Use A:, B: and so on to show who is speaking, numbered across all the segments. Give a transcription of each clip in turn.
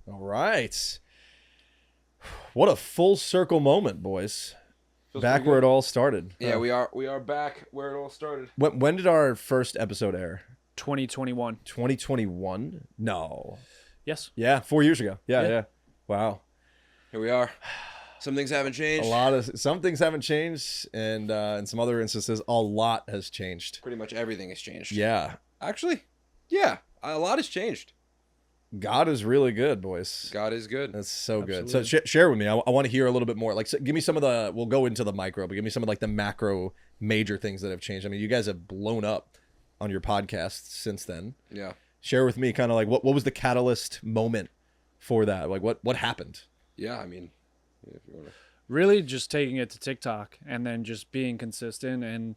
A: All right. What a full circle moment, boys.
B: Feels
A: Back
B: pretty
A: where
B: good.
A: it all started.
B: Yeah, we are back where it all started.
A: When did our first episode air?
C: 2021.
A: 2021? No.
C: Yes.
A: Yeah, 4 years ago. Yeah.
C: Yeah.
A: Wow.
B: Here we are. Some things haven't changed.
A: Some things haven't changed, and in some other instances, a lot has changed.
B: Pretty much everything has changed.
A: Yeah.
B: Actually, yeah, a lot has changed.
A: God is really good, boys.
B: God is good.
A: That's so
C: Absolutely.
A: good. So share with me. I want to hear a little bit more. Like, give me some of the. We'll go into the micro, but give me some of like the macro, major things that have changed. I mean, you guys have blown up on your podcast since then.
B: Yeah.
A: Share with me, kind of like what was the catalyst moment for that? Like, what happened?
B: Yeah, I mean, if you want to.
C: Really just taking it to TikTok and then just being consistent and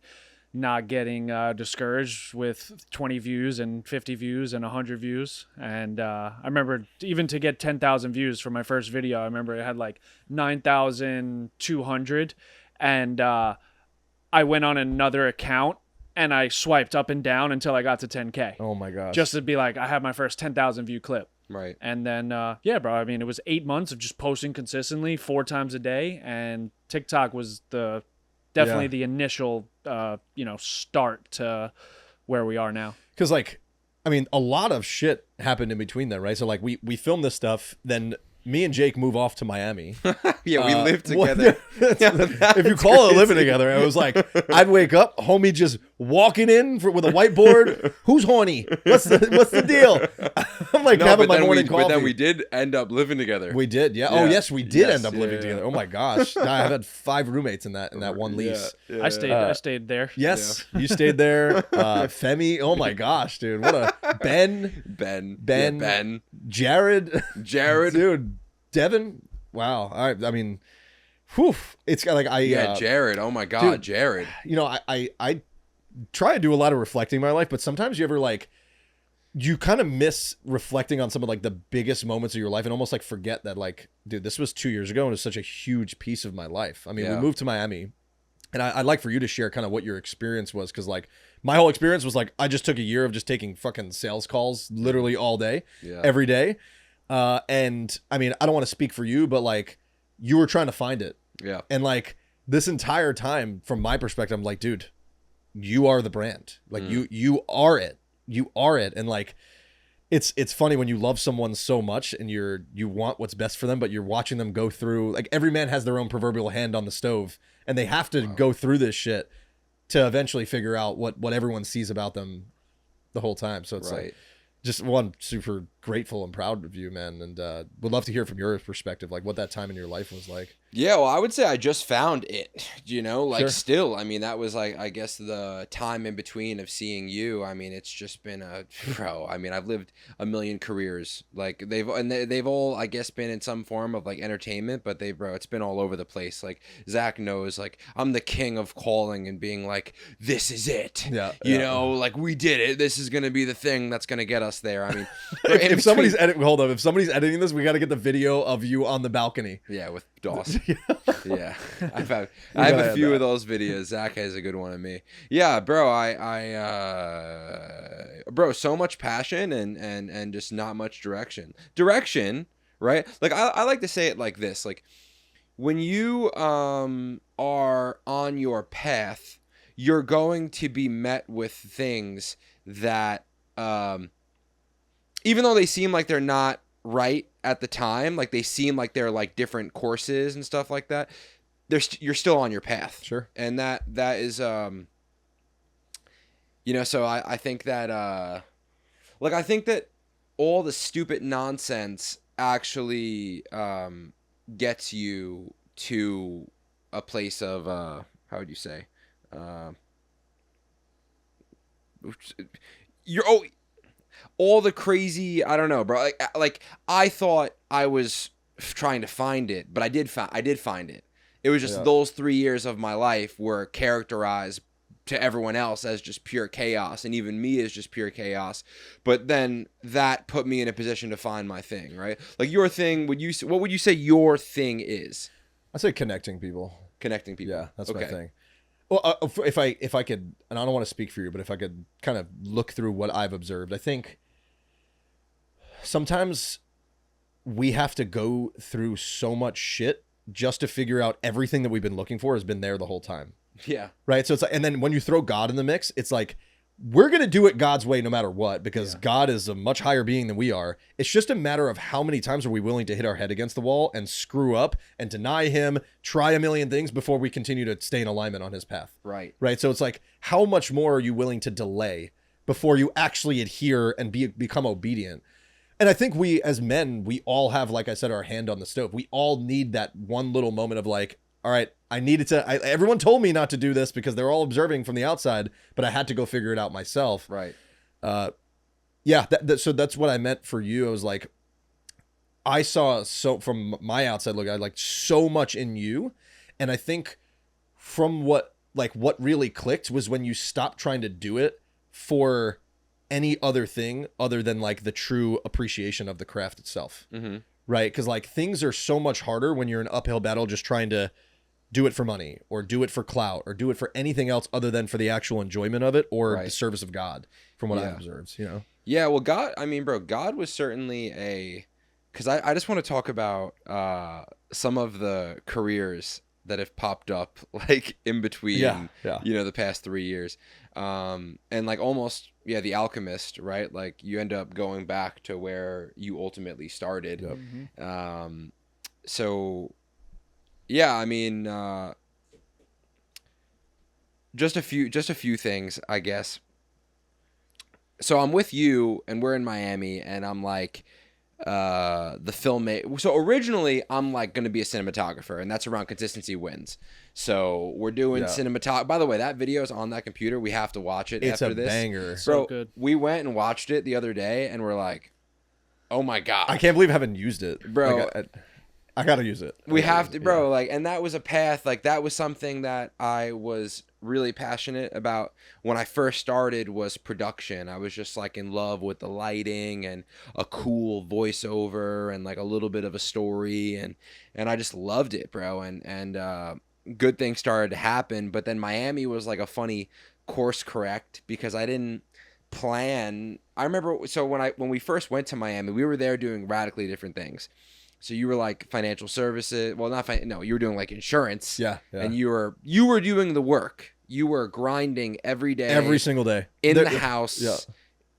C: not getting discouraged with 20 views and 50 views and 100 views. And I remember even to get 10,000 views for my first video, I remember it had like 9,200. And I went on another account and I swiped up and down until I got to 10K.
A: Oh my gosh!
C: Just to be like, I have my first 10,000 view clip.
B: Right.
C: And then, yeah, bro, I mean, it was 8 months of just posting consistently 4 times a day. And TikTok was definitely the initial, start to where we are now.
A: Because like, I mean, a lot of shit happened in between there, right? So like, we filmed this stuff, then me and Jake move off to Miami.
B: Yeah, we live together.
A: If you call it living together, it was like I'd wake up, homie just walking in with a whiteboard. Who's horny? What's the deal? I'm like having my morning coffee.
B: But then we did end up living together.
A: We did, yeah.
B: Yeah.
A: Oh yes, we did
B: Yes,
A: end up living
B: yeah.
A: together. Oh my gosh, I've had 5 roommates in that one lease.
B: Yeah.
C: I stayed there.
A: Yes, you stayed there. Femi, oh my gosh, dude, what a Ben,
B: Ben.
A: Jared,
B: Jared.
A: dude, Devin. Wow, I mean, whew, it's like
B: Jared. Oh my God,
A: dude,
B: Jared.
A: You know, I try to do a lot of reflecting in my life, but sometimes you ever like, you kind of miss reflecting on some of like the biggest moments of your life and almost like forget that like, dude, this was 2 years ago and it was such a huge piece of my life. I mean, we
B: Yeah.
A: moved to Miami, and I'd like for you to share kind of what your experience was, because like my whole experience was like I just took a year of just taking fucking sales calls literally all day,
B: Yeah.
A: every day. And I mean, I don't want to speak for you, but like you were trying to find it.
B: Yeah.
A: And like this entire time, from my perspective, I'm like, dude, you are the brand. Like you are it. You are it. And like, it's funny when you love someone so much and you want what's best for them, but you're watching them go through, like every man has their own proverbial hand on the stove, and they have to go through this shit to eventually figure out what everyone sees about them the whole time. So it's
B: Right.
A: like, just one, super grateful and proud of you, man. And would love to hear from your perspective, like what that time in your life was like.
B: Yeah, well, I would say I just found it, like
A: Sure.
B: still, I mean, that was like, I guess the time in between of seeing you. I mean, it's just been bro, I mean, I've lived a million careers, like they've all, I guess, been in some form of like entertainment, but it's been all over the place. Like Zach knows, like I'm the king of calling and being like, this is it.
A: Yeah.
B: You know, like we did it. This is going to be the thing that's going to get us there. I mean,
A: if somebody's if somebody's editing this, we got to get the video of you on the balcony.
B: yeah, with Doss. Yeah, I have
A: gotta
B: a
A: have
B: few
A: that.
B: of those videos. Zach has a good one of me. Yeah, bro, bro, so much passion and just not much direction. Direction, right? Like I like to say it like this: like when you are on your path, you're going to be met with things that even though they seem like they're not right at the time, like they seem like they're like different courses and stuff like that, you're still on your path.
A: Sure.
B: And that is so I think that I think that all the stupid nonsense actually gets you to a place of how would you say all the crazy, I don't know, bro. Like I thought I was trying to find it, but I did find it. It was just those 3 years of my life were characterized to everyone else as just pure chaos, and even me as just pure chaos. But then that put me in a position to find my thing, right? Like your thing, what would you say your thing is?
A: I say connecting people.
B: Connecting people.
A: Yeah, that's
B: okay.
A: my thing. Well, if I could, and I don't want to speak for you, but if I could kind of look through what I've observed, I think sometimes we have to go through so much shit just to figure out everything that we've been looking for has been there the whole time.
B: Yeah.
A: Right. So it's like, and then when you throw God in the mix, it's like, we're going to do it God's way no matter what, because God is a much higher being than we are. It's just a matter of how many times are we willing to hit our head against the wall and screw up and deny him, try a million things before we continue to stay in alignment on his path.
B: Right.
A: Right. So it's like, how much more are you willing to delay before you actually adhere and become obedient? And I think we as men, we all have, like I said, our hand on the stove. We all need that one little moment of like, all right, I needed to, everyone told me not to do this because they're all observing from the outside, but I had to go figure it out myself.
B: Right.
A: Yeah. So that's what I meant for you. I was like, I saw so from my outside look, I like so much in you. And I think from what really clicked was when you stopped trying to do it for any other thing other than like the true appreciation of the craft itself.
B: Mm-hmm.
A: Right. Cause like things are so much harder when you're in an uphill battle, just trying to do it for money or do it for clout or do it for anything else other than for the actual enjoyment of it or the service of God, from what I've observed, you know?
B: Yeah. Well, God, I mean, bro, God was certainly because I just want to talk about some of the careers that have popped up like in between, you know, the past 3 years. And like almost, the Alchemist, right? Like you end up going back to where you ultimately started.
A: Yep.
C: Mm-hmm.
B: So yeah, I mean, just a few things, I guess. So I'm with you and we're in Miami and I'm like, the filmmaker. So originally I'm like going to be a cinematographer and that's around consistency wins. So we're doing cinematography. By the way, that video is on that computer. We have to watch it after this.
A: It's a banger.
C: So good.
B: We went and watched it the other day and we're like, oh my God.
A: I can't believe I haven't used it.
B: Bro.
A: Like, I gotta use it.
B: We have to, bro. Like, and that was a path. Like, that was something that I was really passionate about when I first started was production. I was just like in love with the lighting and a cool voiceover and like a little bit of a story and I just loved it, bro. And good things started to happen. But then Miami was like a funny course correct because I didn't plan. I remember, so when we first went to Miami, we were there doing radically different things. So you were like financial services. Well, you were doing like insurance.
A: Yeah.
B: And you were doing the work. You were grinding every day.
A: Every single day.
B: In the house.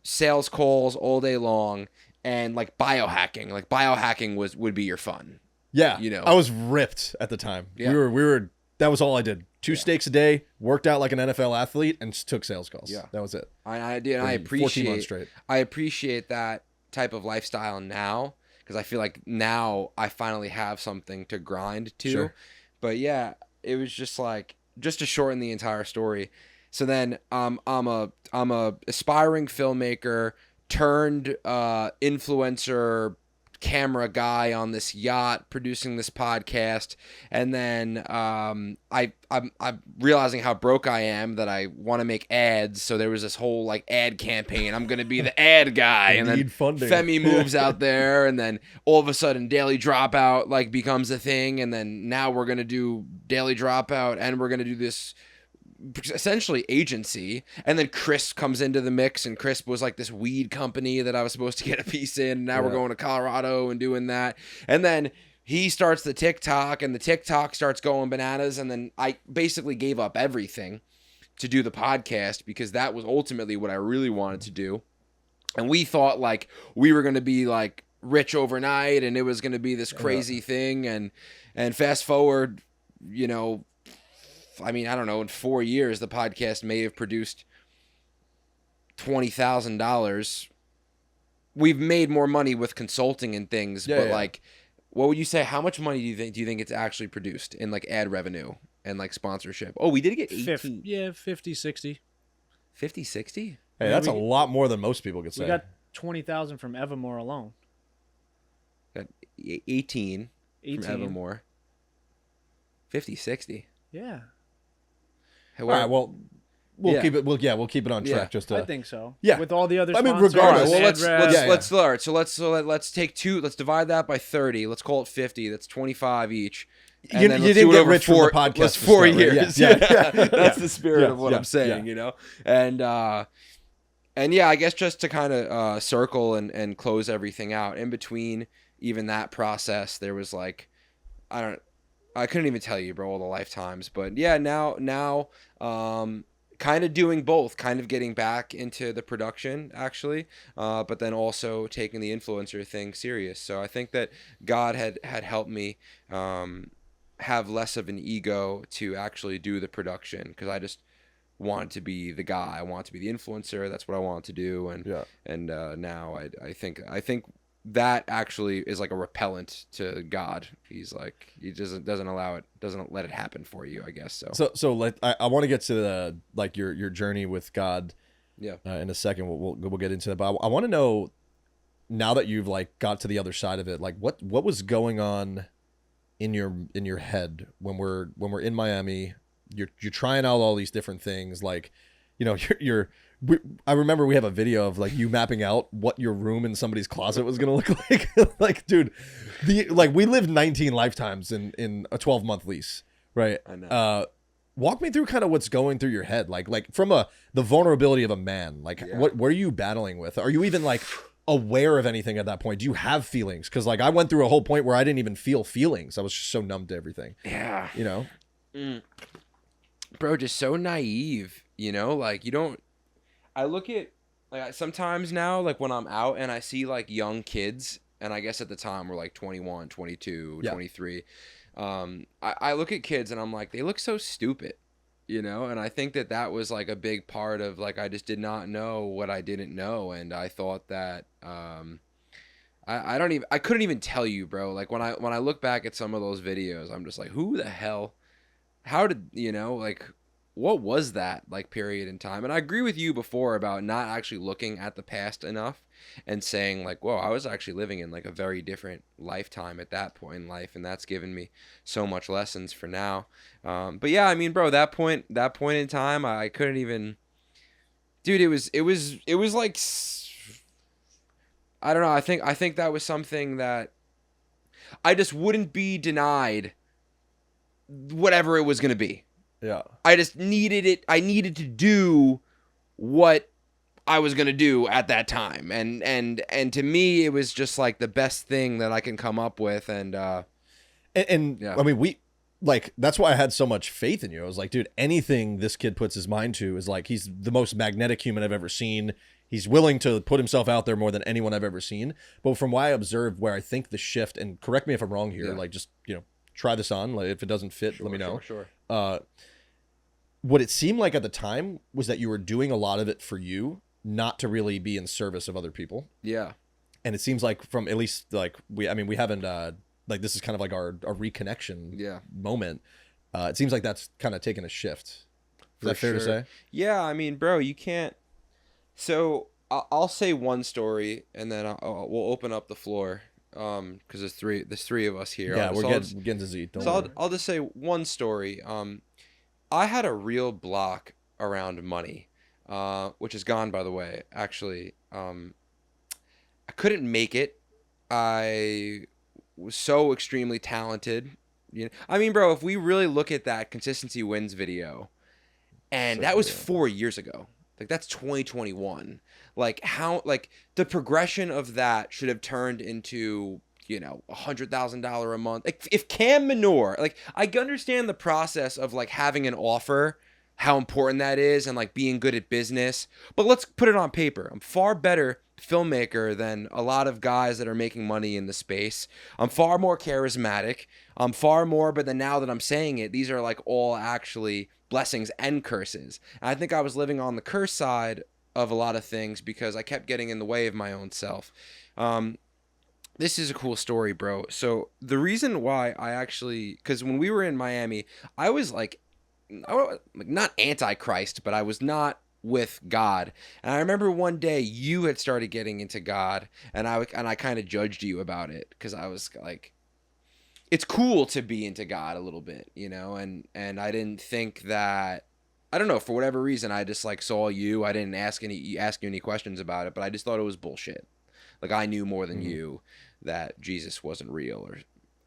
B: Sales calls all day long. And like biohacking. Like biohacking would be your fun.
A: Yeah.
B: You know.
A: I was ripped at the time. Yeah. We were that was all I did. 2 steaks a day, worked out like an NFL athlete, and took sales calls. Yeah. That was it.
B: I did. And I
A: 14 months straight.
B: I appreciate that type of lifestyle now. Because I feel like now I finally have something to grind to.
A: Sure.
B: But yeah, it was just like, just to shorten the entire story. So then I'm a aspiring filmmaker turned influencer camera guy on this yacht producing this podcast, and then I'm realizing how broke I am that I want to make ads. So there was this whole like ad campaign. I'm gonna be the ad guy, and then Femi moves out there, and then all of a sudden Daily Dropout like becomes a thing, and then now we're gonna do Daily Dropout, and we're gonna do this essentially agency. And then Crisp comes into the mix, and Crisp was like this weed company that I was supposed to get a piece in, and now we're going to Colorado and doing that. And then he starts the TikTok, and the TikTok starts going bananas, and then I basically gave up everything to do the podcast because that was ultimately what I really wanted to do. And we thought like we were going to be like rich overnight and it was going to be this crazy thing, and fast forward, you know, I mean, I don't know, in 4 years, the podcast may have produced $20,000. We've made more money with consulting and things, like, what would you say? How much money do you think it's actually produced in like ad revenue and like sponsorship? Oh, we did get 18.
C: 50, 60.
B: 50, 60?
A: Hey, that's a lot more than most people could say.
C: We got 20,000 from Evermore alone.
B: Got 18 from Evermore. 50, 60.
C: Yeah.
A: All right, well, we'll keep it. We'll keep it on track. Just
C: I think so.
A: Yeah.
C: With all the other
A: I mean,
C: sponsors.
A: regardless.
B: Well, let's take two. Let's divide that by 30. Let's call it 50. That's 25 each.
A: You didn't get rich from the podcast.
B: That's 4 years.
A: Yeah.
B: That's the spirit of what I'm saying. You know, and yeah, I guess just to kind of circle and close everything out in between. even that process, there was like, I couldn't even tell you, bro, all the lifetimes. But yeah, now, kind of doing both, kind of getting back into the production actually, but then also taking the influencer thing serious. So I think that God had helped me have less of an ego to actually do the production, because I just wanted to be the guy. I want to be the influencer. That's what I want to do. And now I think that actually is like a repellent to God. He's like, he doesn't allow it, doesn't let it happen for you, I guess.
A: So like I want to get to the like your journey with God.
B: Yeah.
A: In a second, we'll get into that. But I want to know, now that you've like got to the other side of it, like what was going on in your head when we're in Miami. You're trying out all these different things, like, you know, I remember we have a video of like you mapping out what your room in somebody's closet was gonna look like. Like, dude, we lived 19 lifetimes in a 12-month lease, right?
B: I know.
A: Walk me through kind of what's going through your head, like from the vulnerability of a man. Like, what are you battling with? Are you even like aware of anything at that point? Do you have feelings? Because like I went through a whole point where I didn't even feel feelings. I was just so numb to everything.
B: Yeah.
A: You know.
B: Bro, just so naive, you know, like you don't, I look at, like sometimes now, like when I'm out and I see like young kids, and I guess at the time we're like 21, 22, 23. I look at kids and I'm like, they look so stupid, you know? And I think that was like a big part of like, I just did not know what I didn't know. And I thought that, I couldn't even tell you, bro. Like when I look back at some of those videos, I'm just like, who the hell, how did, you know, like, what was that like period in time? And I agree with you before about not actually looking at the past enough and saying like, whoa, I was actually living in like a very different lifetime at that point in life, and that's given me so much lessons for now. But yeah, I mean, bro, that point in time, I couldn't even, dude, it was like, I don't know, I think that was something that I just wouldn't be denied whatever it was going to be.
A: Yeah.
B: I just needed it. I needed to do what I was going to do at that time. And to me, it was just like the best thing that I can come up with. And yeah.
A: I mean, that's why I had so much faith in you. I was like, dude, anything this kid puts his mind to is like, he's the most magnetic human I've ever seen. He's willing to put himself out there more than anyone I've ever seen. But from what I observed, where I think the shift, and correct me if I'm wrong here, like just, you know, try this on. Like if it doesn't fit, let me know.
B: Sure.
A: What it seemed like at the time was that you were doing a lot of it for you, not to really be in service of other people.
B: Yeah.
A: And it seems like from at least like we haven't like this is kind of like our reconnection moment. It seems like that's kind of taken a shift. Is that fair to say?
B: Yeah. I mean, bro, you can't. So I'll say one story and then we'll open up the floor. Because there's three of us here.
A: Yeah, we're getting to Z.
B: I'll just say one story. I had a real block around money, which is gone, by the way. Actually, I couldn't make it. I was so extremely talented. You know, I mean, bro, if we really look at that Consistency Wins video, and that was 4 years ago. Like that's 2021. Like how, like the progression of that should have turned into, you know, $100,000 a month. Like if Cam Minor, like I understand the process of like having an offer, how important that is, and like being good at business. But let's put it on paper. I'm far better filmmaker than a lot of guys that are making money in the space. I'm far more charismatic. I'm far more, but then now that I'm saying it, these are like all actually blessings and curses. And I think I was living on the curse side of a lot of things because I kept getting in the way of my own self. This is a cool story, bro. So the reason why I actually, because when we were in Miami, I was like not anti-Christ, but I was not with God. And I remember one day you had started getting into God, and I kind of judged you about it because I was like, it's cool to be into God a little bit, you know, and I didn't think that, I don't know, for whatever reason, I just like saw you. I didn't ask you any questions about it, but I just thought it was bullshit. Like I knew more than you that Jesus wasn't real, or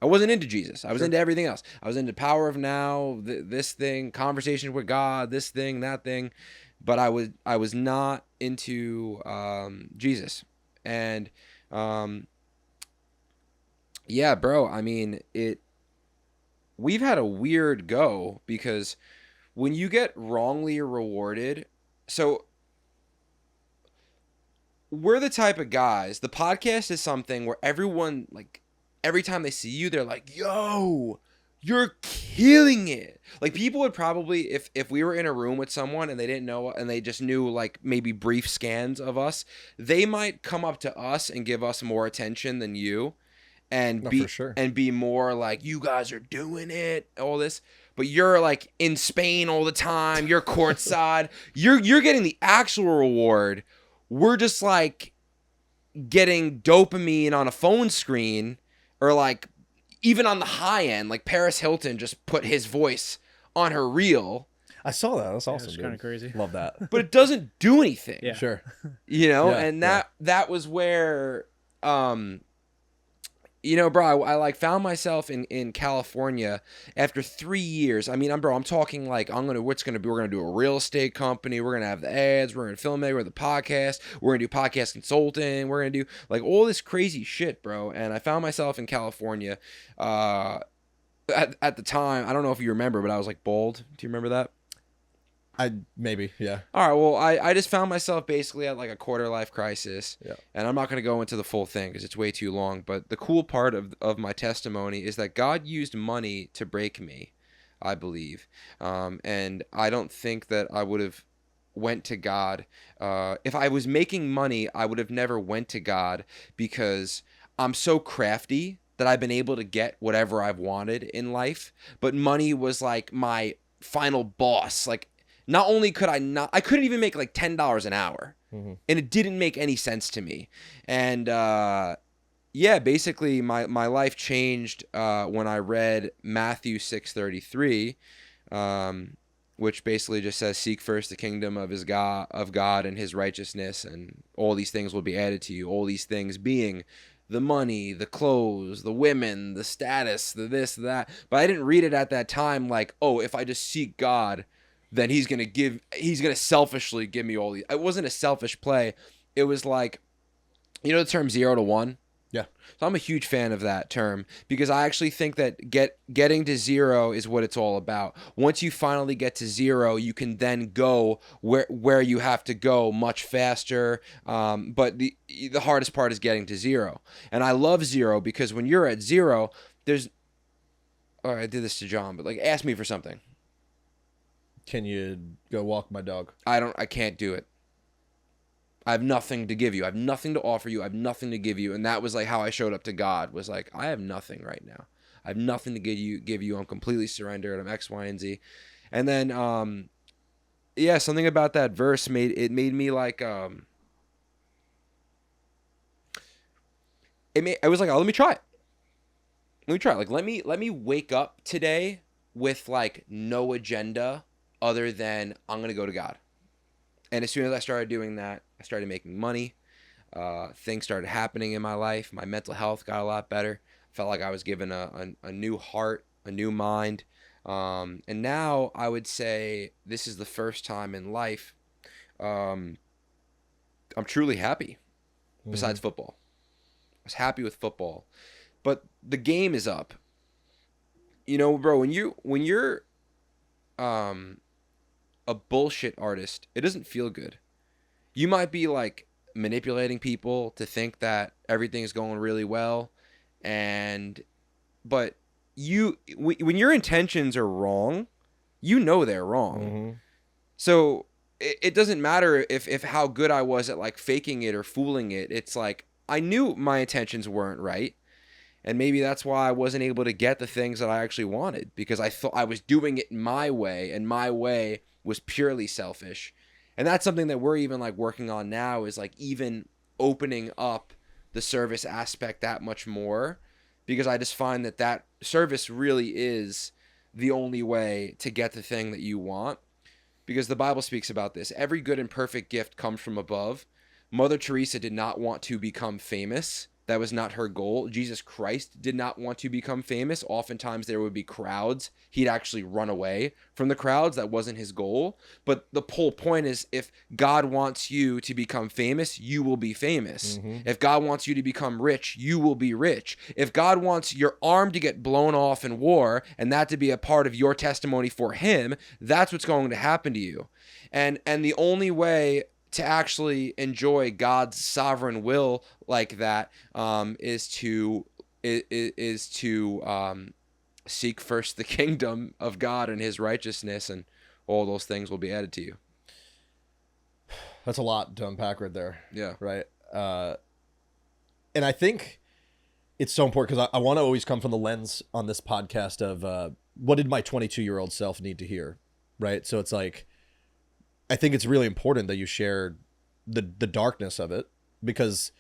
B: I wasn't into Jesus. I was into everything else. I was into power of now, this thing, conversations with God, this thing, that thing, but I was not into Jesus. And Yeah, bro. I mean, we've had a weird go because when you get wrongly rewarded, so we're the type of guys, the podcast is something where everyone, like, every time they see you, they're like, yo, you're killing it. Like, people would probably, if we were in a room with someone and they didn't know, and they just knew, like, maybe brief scans of us, they might come up to us and give us more attention than you. And
A: No,
B: be
A: for sure.
B: and be more like, you guys are doing it, all this, but you're like in Spain all the time, you're courtside, you're getting the actual reward. We're just like getting dopamine on a phone screen, or like even on the high end, like Paris Hilton just put his voice on her reel,
A: I saw that. That's awesome.
C: It's kind of crazy.
A: Love that.
B: but it doesn't do anything.
C: Yeah.
A: Sure.
B: Yeah,
A: Yeah,
B: and that was where bro, I like found myself in California after 3 years. I mean, I'm talking like, we're gonna do a real estate company. We're gonna have the ads. We're gonna film it. We're the podcast. We're gonna do podcast consulting. We're gonna do like all this crazy shit, bro. And I found myself in California. At the time, I don't know if you remember, but I was like bald. Do you remember that?
A: Maybe, yeah.
B: All right, well, I just found myself basically at like a quarter life crisis.
A: Yeah.
B: And I'm not going to go into the full thing because it's way too long. But the cool part of my testimony is that God used money to break me, I believe. And I don't think that I would have went to God. If I was making money, I would have never went to God, because I'm so crafty that I've been able to get whatever I've wanted in life. But money was like my final boss. Like, not only could I couldn't even make like $10 an hour, and it didn't make any sense to me. And basically my life changed when I read Matthew 6:33, which basically just says, "Seek first the kingdom of God and His righteousness, and all these things will be added to you." All these things being the money, the clothes, the women, the status, the this, that. But I didn't read it at that time like, oh, if I just seek God, then he's gonna selfishly give me all these. It wasn't a selfish play. It was like, the term 0 to 1.
A: Yeah.
B: So I'm a huge fan of that term, because I actually think that getting to 0 is what it's all about. Once you finally get to 0, you can then go where you have to go much faster. But the hardest part is getting to 0. And I love 0 because when you're at 0, there's. All right, I did this to John, but like, ask me for something.
A: Can you go walk my dog?
B: I can't do it. I have nothing to give you. I have nothing to offer you. I have nothing to give you. And that was like how I showed up to God, was like, I have nothing right now. I have nothing to give you. I'm completely surrendered. I'm X, Y, and Z. And then, something about that verse made me like, I was like, oh, let me try it. Like, let me wake up today with like no agenda other than I'm going to go to God. And as soon as I started doing that, I started making money. Things started happening in my life. My mental health got a lot better. I felt like I was given a new heart, a new mind. And now I would say this is the first time in life I'm truly happy, besides football. I was happy with football. But the game is up. Bro, when you're a bullshit artist, it doesn't feel good. You might be like manipulating people to think that everything's going really well, but when your intentions are wrong, they're wrong.
A: Mm-hmm.
B: So it doesn't matter if how good I was at like faking it or fooling it. It's like, I knew my intentions weren't right. And maybe that's why I wasn't able to get the things that I actually wanted, because I thought I was doing it my way, and my way was purely selfish. And that's something that we're even like working on now, is like even opening up the service aspect that much more, because I just find that service really is the only way to get the thing that you want. Because the Bible speaks about this. Every good and perfect gift comes from above. Mother Teresa did not want to become famous. That was not her goal. Jesus Christ did not want to become famous. Oftentimes there would be crowds. He'd actually run away from the crowds. That wasn't his goal. But the whole point is, if God wants you to become famous, you will be famous. If God wants you to become rich, you will be rich. If God wants your arm to get blown off in war and that to be a part of your testimony for him, that's what's going to happen to you. And the only way to actually enjoy God's sovereign will like that is to seek first the kingdom of God and his righteousness, and all those things will be added to you.
A: That's a lot to unpack right there.
B: Yeah.
A: Right. And I think it's so important because I want to always come from the lens on this podcast of what did my 22-year-old self need to hear? Right. So it's like, I think it's really important that you share the darkness of it, because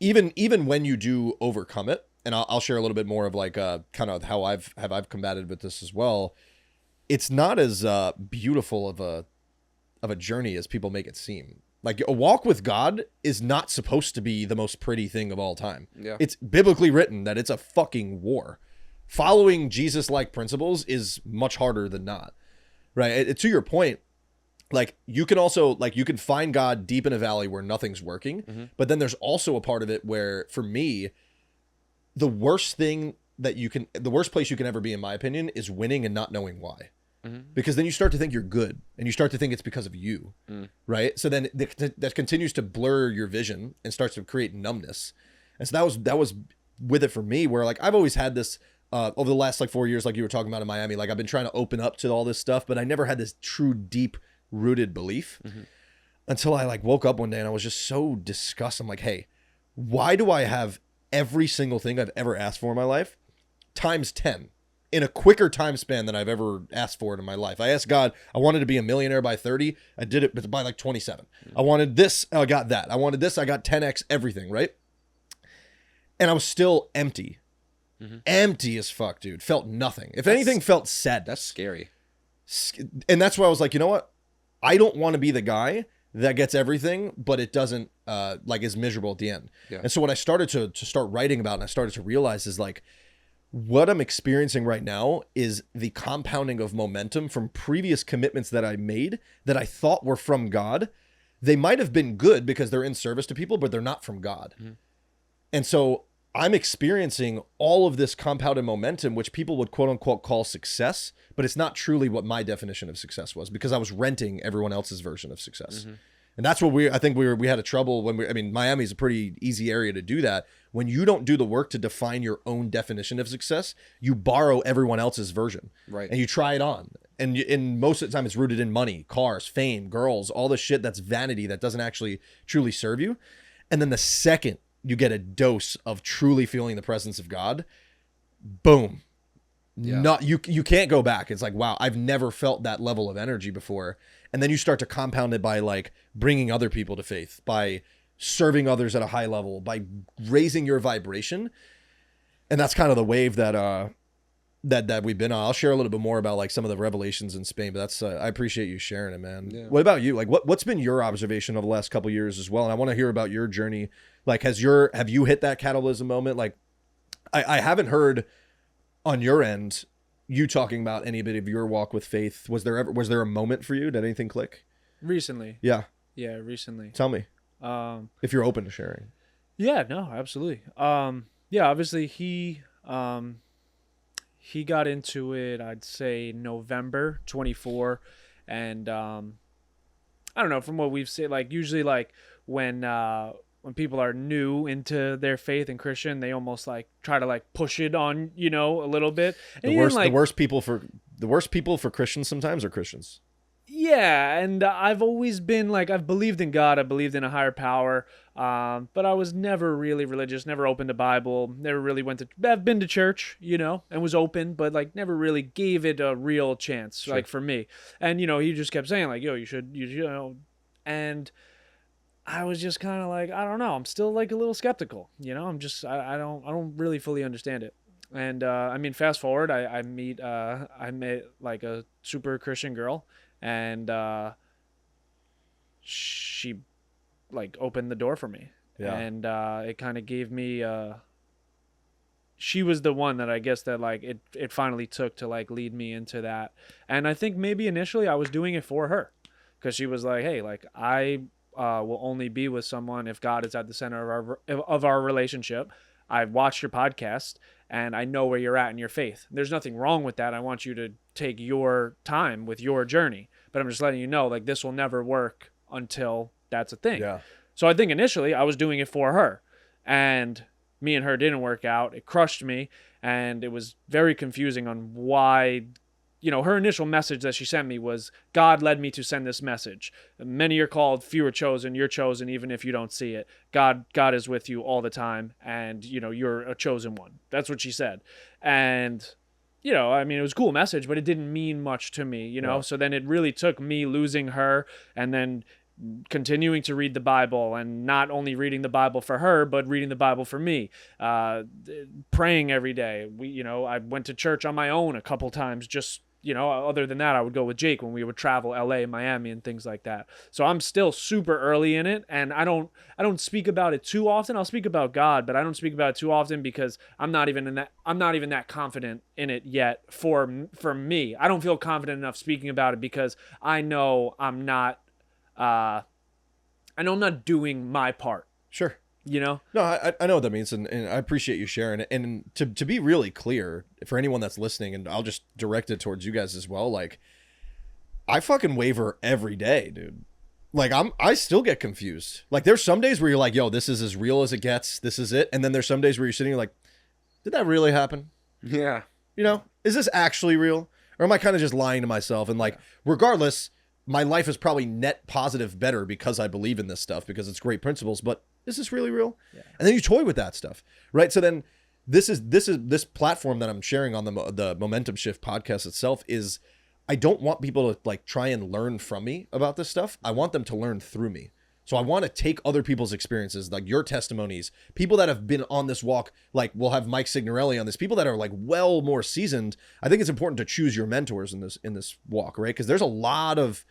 A: even when you do overcome it, and I'll share a little bit more of like kind of how I've combated with this as well. It's not as beautiful of a journey as people make it seem. Like, a walk with God is not supposed to be the most pretty thing of all time.
B: Yeah.
A: It's biblically written that it's a fucking war. Following Jesus-like principles is much harder than not. Right? To your point, like, you can also, like, you can find God deep in a valley where nothing's working, but then there's also a part of it where, for me, the worst place you can ever be, in my opinion, is winning and not knowing why. Because then you start to think you're good, and you start to think it's because of you, right? So then that continues to blur your vision and starts to create numbness. And so that was with it for me, where, like, I've always had this over the last, like, 4 years, like you were talking about in Miami, like, I've been trying to open up to all this stuff, but I never had this true deep rooted belief until I, like, woke up one day and I was just so disgusted. I'm like, hey, why do I have every single thing I've ever asked for in my life times 10 in a quicker time span than I've ever asked for it in my life? I asked God, I wanted to be a millionaire by 30. I did it by like 27. I wanted this, I got that. I wanted this, I got 10x everything, right? And I was still empty. Empty as fuck, dude. Felt nothing. If anything, felt sad.
B: That's scary.
A: And that's why I was like, you know what? I don't want to be the guy that gets everything, but it doesn't, like, is miserable at the end.
B: Yeah.
A: And so what I started to start writing about, and I started to realize, is like, what I'm experiencing right now is the compounding of momentum from previous commitments that I made that I thought were from God. They might have been good because they're in service to people, but they're not from God. And so I'm experiencing all of this compounded momentum, which people would quote unquote call success, but it's not truly what my definition of success was, because I was renting everyone else's version of success. And that's what I think we had a trouble when Miami's a pretty easy area to do that. When you don't do the work to define your own definition of success, you borrow everyone else's version.
B: Right.
A: And you try it on. And most of the time it's rooted in money, cars, fame, girls, all the shit that's vanity that doesn't actually truly serve you. And then the second you get a dose of truly feeling the presence of God, boom. Yeah. You can't go back. It's like, wow, I've never felt that level of energy before. And then you start to compound it by, like, bringing other people to faith, by serving others at a high level, by raising your vibration. And that's kind of the wave that we've been on. I'll share a little bit more about, like, some of the revelations in Spain, but that's I appreciate you sharing it, man. Yeah. What about you? Like, what's been your observation of the last couple of years as well? And I want to hear about your journey. Like, have you hit that catalyst moment? Like, I haven't heard on your end you talking about any bit of your walk with faith. Was there a moment for you? Did anything click?
C: Recently.
A: Yeah,
C: recently.
A: Tell me. If you're open to sharing.
C: Yeah, no, absolutely. Yeah, obviously he got into it, I'd say November 24, and I don't know, from what we've seen, like, usually, like, when people are new into their faith and Christian, they almost, like, try to, like, push it on, a little bit. And
A: the worst people for Christians sometimes are Christians.
C: Yeah, and I've always been, like, I've believed in God, I believed in a higher power, but I was never really religious, never opened a Bible, never really I've been to church, and was open, but, like, never really gave it a real chance, sure. Like, for me. And, he just kept saying, like, yo, you should, and I was just kind of like, I don't know, I'm still, like, a little skeptical, I'm just, I don't really fully understand it. And, fast forward, I met, like, a super Christian girl, and she, like, opened the door for me.
A: Yeah.
C: And it kind of gave me she was the one that I guess that like it finally took to like lead me into that. And I think maybe initially I was doing it for her, because she was like, hey, like I will only be with someone if God is at the center of our relationship. I've watched your podcast and I know where you're at in your faith. There's nothing wrong with that. I want you to take your time with your journey, but I'm just letting you know, like, this will never work until that's a thing.
A: Yeah.
C: So I think initially I was doing it for her, and me and her didn't work out. It crushed me, and it was very confusing on why. Her initial message that she sent me was, God led me to send this message. Many are called, few are chosen. You're chosen even if you don't see it. God is with you all the time, and, you're a chosen one. That's what she said. And, I mean, it was a cool message, but it didn't mean much to me,
A: Yeah.
C: So then it really took me losing her and then continuing to read the Bible, and not only reading the Bible for her, but reading the Bible for me, praying every day. I went to church on my own a couple times, just, other than that, I would go with Jake when we would travel LA, Miami, and things like that. So I'm still super early in it, and I don't speak about it too often. I'll speak about God, but I don't speak about it too often because I'm not even that confident in it yet for me. I don't feel confident enough speaking about it because I know I'm not doing my part.
A: Sure.
C: No,
A: I know what that means, and I appreciate you sharing it. And to be really clear for anyone that's listening, and I'll just direct it towards you guys as well, like, I fucking waver every day, dude. Like, I still get confused. Like, there's some days where you're like, yo, this is as real as it gets, this is it. And then there's some days where you're sitting, you're like, did that really happen?
B: Yeah.
A: Is this actually real? Or am I kind of just lying to myself? And like, regardless, my life is probably net positive better because I believe in this stuff, because it's great principles, but is this really real? Yeah. And then you toy with that stuff, right? So then this platform that I'm sharing on the Momentum Shift podcast itself is, I don't want people to like try and learn from me about this stuff. I want them to learn through me. So I want to take other people's experiences, like your testimonies, people that have been on this walk, like we'll have Mike Signorelli on this, people that are like well more seasoned. I think it's important to choose your mentors in this walk, right? Because there's a lot of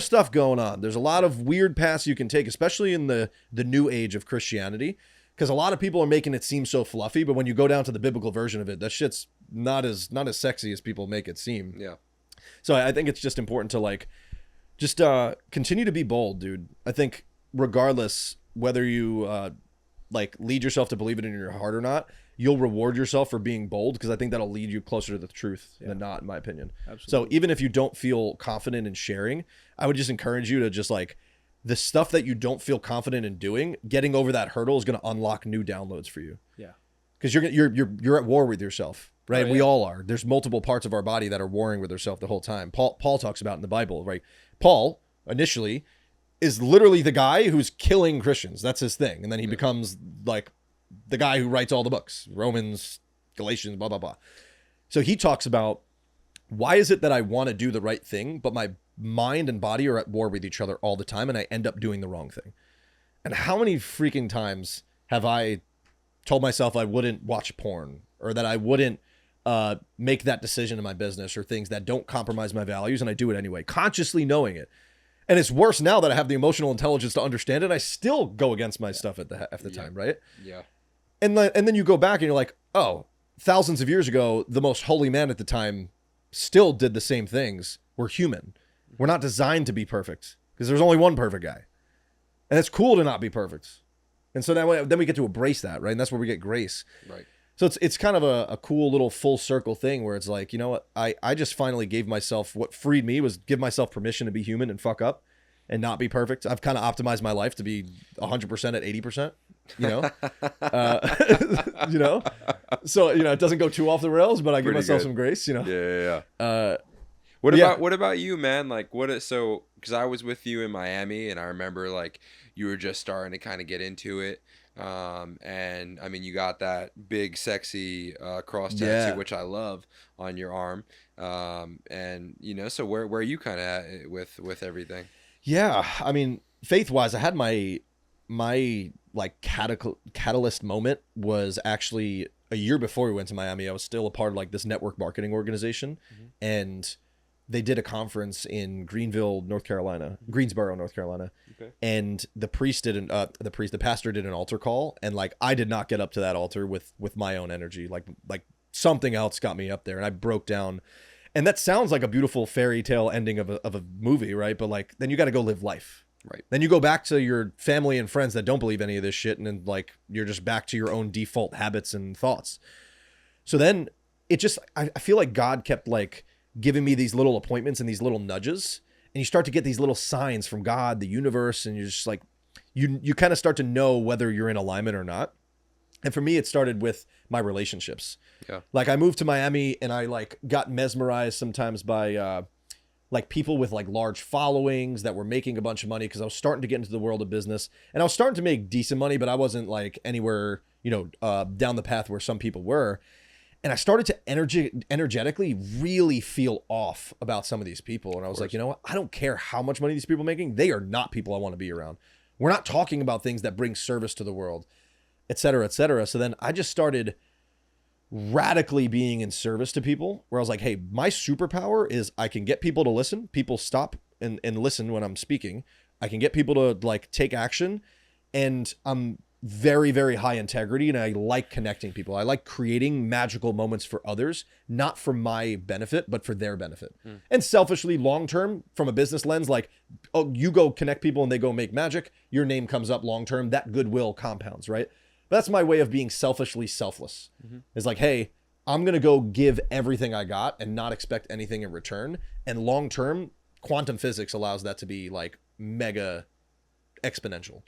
A: stuff going on. There's a lot of weird paths you can take, especially in the new age of Christianity, because a lot of people are making it seem so fluffy, but when you go down to the biblical version of it, that shit's not as sexy as people make it seem.
B: Yeah.
A: So I think it's just important to like just continue to be bold, dude. I think regardless whether you like lead yourself to believe it in your heart or not, you'll reward yourself for being bold, because I think that'll lead you closer to the truth than not, in my opinion. Absolutely. So even if you don't feel confident in sharing, I would just encourage you to just like, the stuff that you don't feel confident in doing, getting over that hurdle is going to unlock new downloads for you.
C: Yeah.
A: Because you're at war with yourself, right?
C: Oh, yeah.
A: We all are. There's multiple parts of our body that are warring with themselves the whole time. Paul talks about in the Bible, right? Paul initially is literally the guy who's killing Christians. That's his thing. And then he becomes like the guy who writes all the books, Romans, Galatians, blah, blah, blah. So he talks about, why is it that I want to do the right thing, but my mind and body are at war with each other all the time, and I end up doing the wrong thing? And how many freaking times have I told myself I wouldn't watch porn, or that I wouldn't make that decision in my business, or things that don't compromise my values, and I do it anyway, consciously knowing it. And it's worse now that I have the emotional intelligence to understand it. I still go against my stuff at the time, right?
B: Yeah.
A: And then you go back and you're like, oh, thousands of years ago, the most holy man at the time still did the same things. We're human. We're not designed to be perfect, because there's only one perfect guy. And it's cool to not be perfect. And so then we get to embrace that, right? And that's where we get grace.
B: Right.
A: So it's kind of a cool little full circle thing where it's like, you know what? I just finally gave myself, what freed me was give myself permission to be human and fuck up and not be perfect. I've kind of optimized my life to be 100% at 80%, you know? So, it doesn't go too off the rails, but I give myself some grace,
B: Yeah. What about you, man? Like, because I was with you in Miami, and I remember like you were just starting to kind of get into it. And I mean, you got that big, sexy cross tattoo, which I love, on your arm. And so where are you kind of at with everything?
A: Yeah, I mean, faith-wise, I had my like catalyst moment was actually a year before we went to Miami. I was still a part of like this network marketing organization, and they did a conference in Greensboro, North Carolina,
B: Okay.
A: and the pastor did an altar call, and like I did not get up to that altar with my own energy, like something else got me up there, and I broke down. And that sounds like a beautiful fairy tale ending of a movie, right? But like then you got to go live life.
B: Right.
A: Then you go back to your family and friends that don't believe any of this shit, and then like you're just back to your own default habits and thoughts. So then it just, I feel like God kept like giving me these little appointments and these little nudges, and you start to get these little signs from God, the universe, and you're just like, you kind of start to know whether you're in alignment or not. And for me, it started with my relationships.
B: Yeah.
A: Like I moved to Miami, and I like got mesmerized sometimes by like people with like large followings that were making a bunch of money, because I was starting to get into the world of business, and I was starting to make decent money, but I wasn't like anywhere, down the path where some people were. And I started to energetically really feel off about some of these people. And I was like, you know what? I don't care how much money these people are making. They are not people I want to be around. We're not talking about things that bring service to the world, et cetera, et cetera. So then I just started radically being in service to people, where I was like, hey, my superpower is I can get people to listen. People stop and listen when I'm speaking. I can get people to like take action, and I'm very, very high integrity, and I like connecting people. I like creating magical moments for others, not for my benefit, but for their benefit. And selfishly, long-term, from a business lens, like, oh, you go connect people and they go make magic, your name comes up long-term, that goodwill compounds, right? That's my way of being selfishly selfless. It's like, hey, I'm going to go give everything I got and not expect anything in return. And long term, quantum physics allows that to be like mega exponential.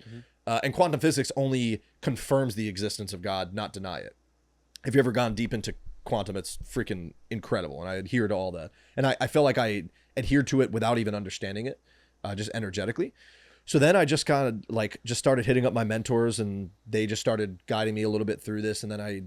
A: And quantum physics only confirms the existence of God, not deny it. If you've ever gone deep into quantum, it's freaking incredible. And I adhere to all that. And I felt like I adhered to it without even understanding it, just energetically. So then I just kind of like just started hitting up my mentors, and they just started guiding me a little bit through this. And then I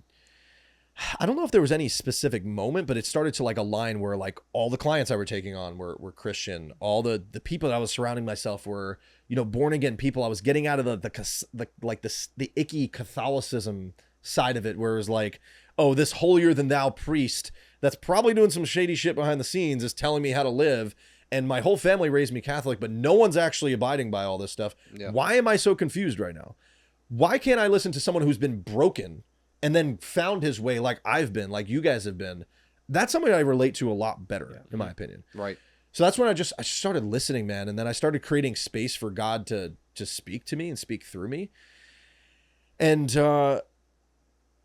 A: don't know if there was any specific moment, but it started to like align where like all the clients I were taking on were Christian. All the people that I was surrounding myself were, born again people. I was getting out of the icky Catholicism side of it, where it was like, oh, this holier than thou priest that's probably doing some shady shit behind the scenes is telling me how to live. And my whole family raised me Catholic, but no one's actually abiding by all this stuff. Yeah. Why am I so confused right now? Why can't I listen to someone who's been broken and then found his way like I've been, like you guys have been? That's something I relate to a lot better, in my opinion.
B: Right.
A: So that's when I started listening, man. And then I started creating space for God to speak to me and speak through me. And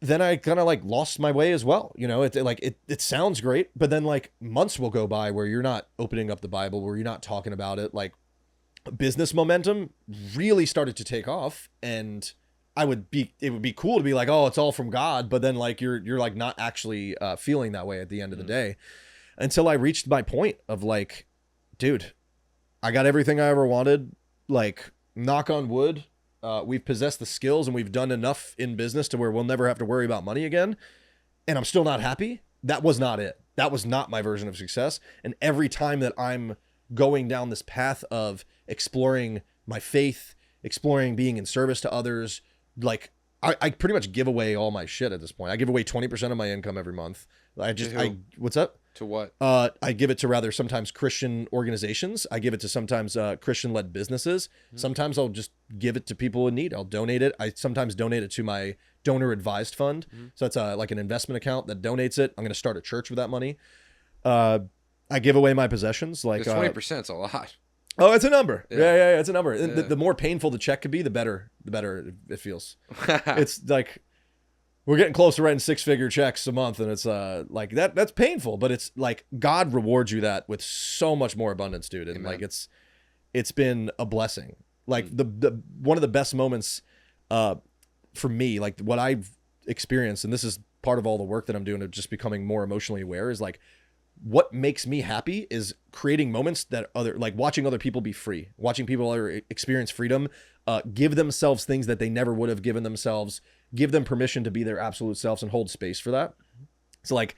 A: then I kind of like lost my way as well. It sounds great, but then like months will go by where you're not opening up the Bible, where you're not talking about it. Like business momentum really started to take off, and it would be cool to be like, oh, it's all from God. But then like, you're like not actually feeling that way at the end of the day, until I reached my point of like, dude, I got everything I ever wanted. Like, knock on wood. We've possessed the skills, and we've done enough in business to where we'll never have to worry about money again. And I'm still not happy. That was not it. That was not my version of success. And every time that I'm going down this path of exploring my faith, exploring being in service to others, like I pretty much give away all my shit at this point. I give away 20% of my income every month. What's up?
B: To what?
A: I give it to rather sometimes Christian organizations. I give it to sometimes Christian-led businesses. Sometimes I'll just give it to people in need. I'll donate it. I sometimes donate it to my donor advised fund. So it's like an investment account that donates it. I'm going to start a church with that money. I give away my possessions. Like
B: 20% is a lot.
A: Oh, it's a number. Yeah, it's a number. Yeah. The more painful the check could be, the better it feels. It's like, we're getting close to writing 6-figure checks a month, and it's like that's painful, but it's like God rewards you that with so much more abundance, dude. And Amen. Like it's been a blessing. Like the one of the best moments for me, like what I've experienced, and this is part of all the work that I'm doing of just becoming more emotionally aware, is like what makes me happy is creating moments that like watching other people be free, watching people experience freedom, give themselves things that they never would have given themselves, give them permission to be their absolute selves and hold space for that. So like,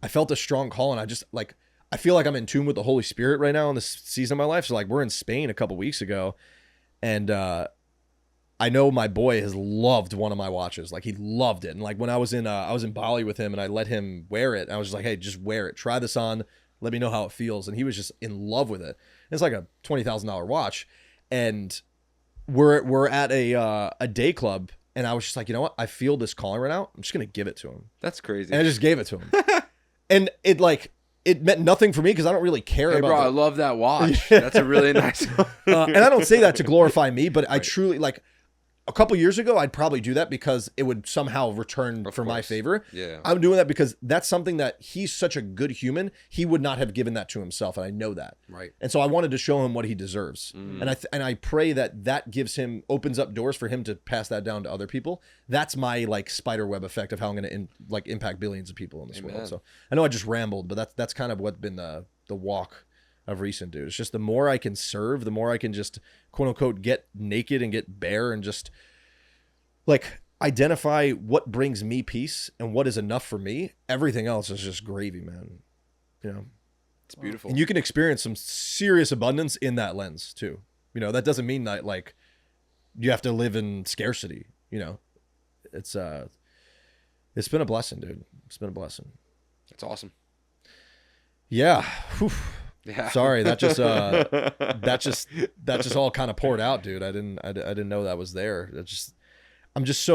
A: I felt a strong call, and I feel like I'm in tune with the Holy Spirit right now in this season of my life. So like, we're in Spain a couple weeks ago, and I know my boy has loved one of my watches. Like, he loved it. And like when I was in Bali with him, and I let him wear it, I was just like, hey, just wear it. Try this on. Let me know how it feels. And he was just in love with it. It's like a $20,000 watch. And we're at a day club. And I was just like, you know what? I feel this calling right now. I'm just going to give it to him.
B: That's crazy.
A: And I just gave it to him. And it meant nothing for me because I don't really care about
B: bro, I love that watch. That's a really nice one.
A: And I don't say that to glorify me, but I truly, like, a couple years ago, I'd probably do that because it would somehow return for my favor.
B: Yeah.
A: I'm doing that because that's something that he's such a good human. He would not have given that to himself, and I know that.
B: Right.
A: And so I wanted to show him what he deserves. And I pray that opens up doors for him to pass that down to other people. That's my, like, spider web effect of how I'm going to impact billions of people in this world. So I know I just rambled, but that's kind of what's been the walk of recent, dude. It's just the more I can serve, the more I can just quote unquote get naked and get bare and just like identify what brings me peace and what is enough for me. Everything else is just gravy, man. You know,
B: it's beautiful.
A: And you can experience some serious abundance in that lens too. You know, that doesn't mean that like you have to live in scarcity. You know, it's been a blessing, dude. It's been a blessing.
B: That's awesome.
A: Yeah. Whew.
B: Yeah.
A: Sorry, that just all kind of poured out, dude. I didn't know that was there. I just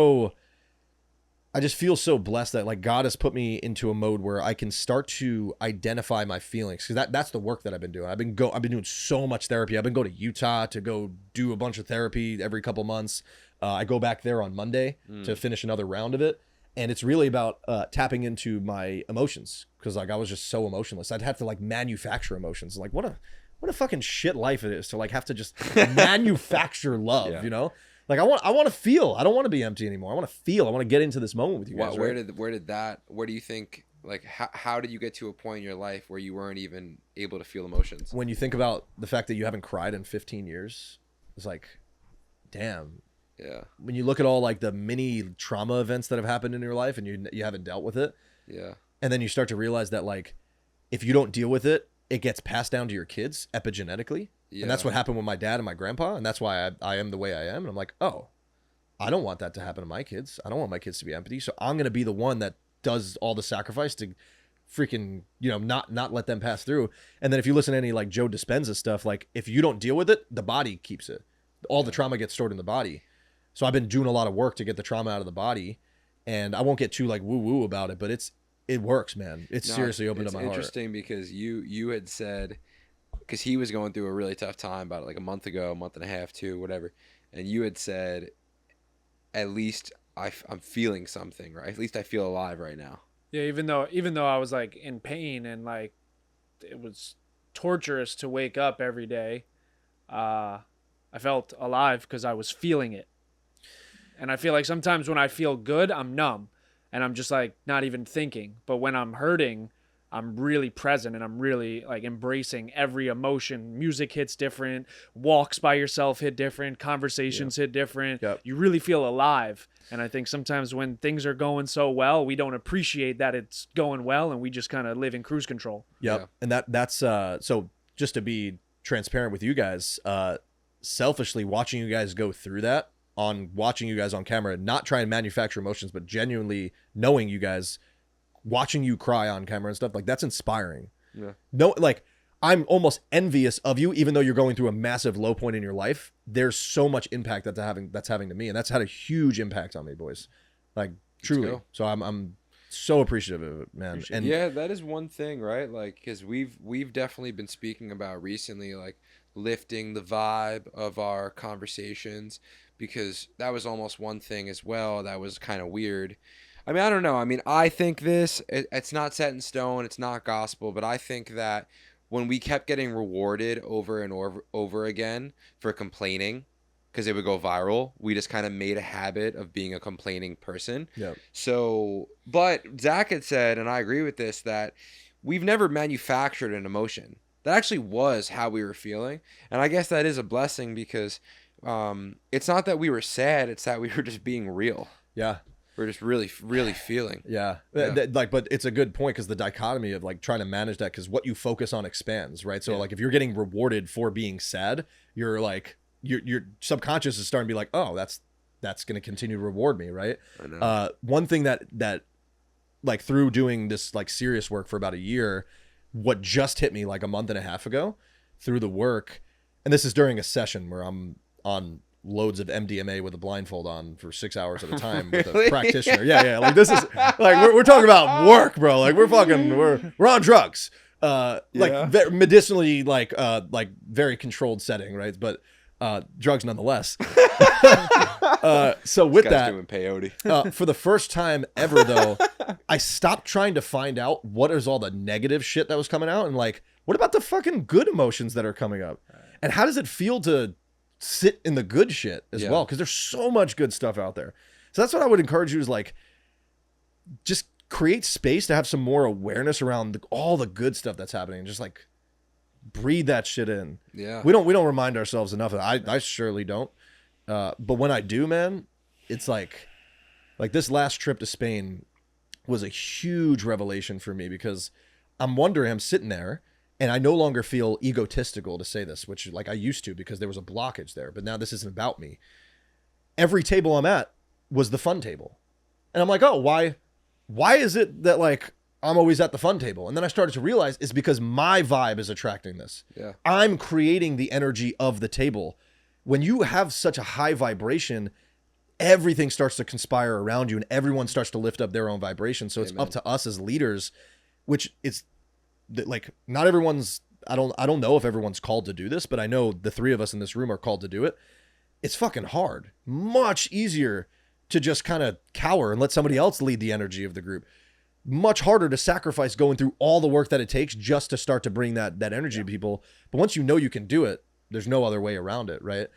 A: feel so blessed that like God has put me into a mode where I can start to identify my feelings, because that's the work that I've been doing. I've been doing so much therapy. I've been going to Utah to go do a bunch of therapy every couple months. I go back there on Monday to finish another round of it. And it's really about tapping into my emotions, because like I was just so emotionless. I'd have to like manufacture emotions. Like what a fucking shit life it is to like have to just manufacture love, you know? Like I want to feel. I don't want to be empty anymore. I want to feel. I want to get into this moment with you guys.
B: Where do you think, like how did you get to a point in your life where you weren't even able to feel emotions?
A: When you think about the fact that you haven't cried in 15 years, it's like, damn.
B: Yeah.
A: When you look at all like the mini trauma events that have happened in your life and you haven't dealt with it.
B: Yeah.
A: And then you start to realize that like, if you don't deal with it, it gets passed down to your kids epigenetically. Yeah. And that's what happened with my dad and my grandpa. And that's why I am the way I am. And I'm like, oh, I don't want that to happen to my kids. I don't want my kids to be empty. So I'm going to be the one that does all the sacrifice to freaking, you know, not let them pass through. And then if you listen to any like Joe Dispenza stuff, like if you don't deal with it, the body keeps it. All the trauma gets stored in the body. So I've been doing a lot of work to get the trauma out of the body, and I won't get too like woo woo about it, but it works, man. It's seriously opened up my heart.
B: It's interesting because you had said, because he was going through a really tough time about like a month and a half, too, whatever. And you had said, at least I'm feeling something, right? At least I feel alive right now.
C: Yeah. Even though I was like in pain and like, it was torturous to wake up every day. I felt alive because I was feeling it. And I feel like sometimes when I feel good, I'm numb and I'm just like not even thinking. But when I'm hurting, I'm really present and I'm really like embracing every emotion. Music hits different, walks by yourself hit different, conversations hit different.
A: Yep.
C: You really feel alive. And I think sometimes when things are going so well, we don't appreciate that it's going well and we just kind of live in cruise control.
A: Yep.
B: Yeah.
A: And that's so just to be transparent with you guys, selfishly watching you guys go through that, on watching you guys on camera, not trying to manufacture emotions, but genuinely knowing you guys, watching you cry on camera and stuff, like that's inspiring.
B: Yeah.
A: No, like I'm almost envious of you, even though you're going through a massive low point in your life. There's so much impact that's having to me, and that's had a huge impact on me, boys. Like truly. So I'm so appreciative of it, man. And
B: yeah, that is one thing, right? Like, because we've definitely been speaking about recently, like lifting the vibe of our conversations, because that was almost one thing as well that was kind of weird. I mean, I don't know. I mean, I think it's not set in stone. It's not gospel, but I think that when we kept getting rewarded over and over again for complaining, because it would go viral, we just kind of made a habit of being a complaining person.
A: Yep.
B: So, but Zach had said, and I agree with this, that we've never manufactured an emotion. That actually was how we were feeling. And I guess that is a blessing, because it's not that we were sad, it's that we were just being real.
A: yeah.
B: We're just really, really feeling.
A: Yeah.
B: Yeah.
A: But it's a good point, because the dichotomy of like trying to manage that, because what you focus on expands, right? So like if you're getting rewarded for being sad, you're like, your subconscious is starting to be like, oh, that's going to continue to reward me, right?
B: I know.
A: One thing that like through doing this like serious work for about a year, what just hit me like a month and a half ago through the work. And this is during a session where I'm on loads of MDMA with a blindfold on for 6 hours at a time with a practitioner. Yeah. Like this is like, we're talking about work, bro. Like we're on drugs. Like medicinally, like very controlled setting, right? But drugs nonetheless. So with that,
B: doing peyote.
A: for the first time ever, though, I stopped trying to find out what is all the negative shit that was coming out, and like, what about the fucking good emotions that are coming up, and how does it feel to sit in the good shit as well? Because there's so much good stuff out there. So that's what I would encourage you is like, just create space to have some more awareness around all the good stuff that's happening. Just like breathe that shit in.
B: Yeah.
A: We don't remind ourselves enough of that. I surely don't. But when I do, man, it's like this last trip to Spain was a huge revelation for me, because I'm sitting there and I no longer feel egotistical to say this, which like I used to, because there was a blockage there, but now this isn't about me. Every table I'm at was the fun table. And I'm like, oh, why is it that like I'm always at the fun table? And then I started to realize it's because my vibe is attracting this.
B: Yeah.
A: I'm creating the energy of the table. When you have such a high vibration, everything starts to conspire around you and everyone starts to lift up their own vibration. So it's up to us as leaders, which it's like, not everyone's, I don't know if everyone's called to do this, but I know the three of us in this room are called to do it. It's fucking hard. Much easier to just kind of cower and let somebody else lead the energy of the group. Much harder to sacrifice going through all the work that it takes just to start to bring that energy to people. But once you know you can do it, there's no other way around it, right?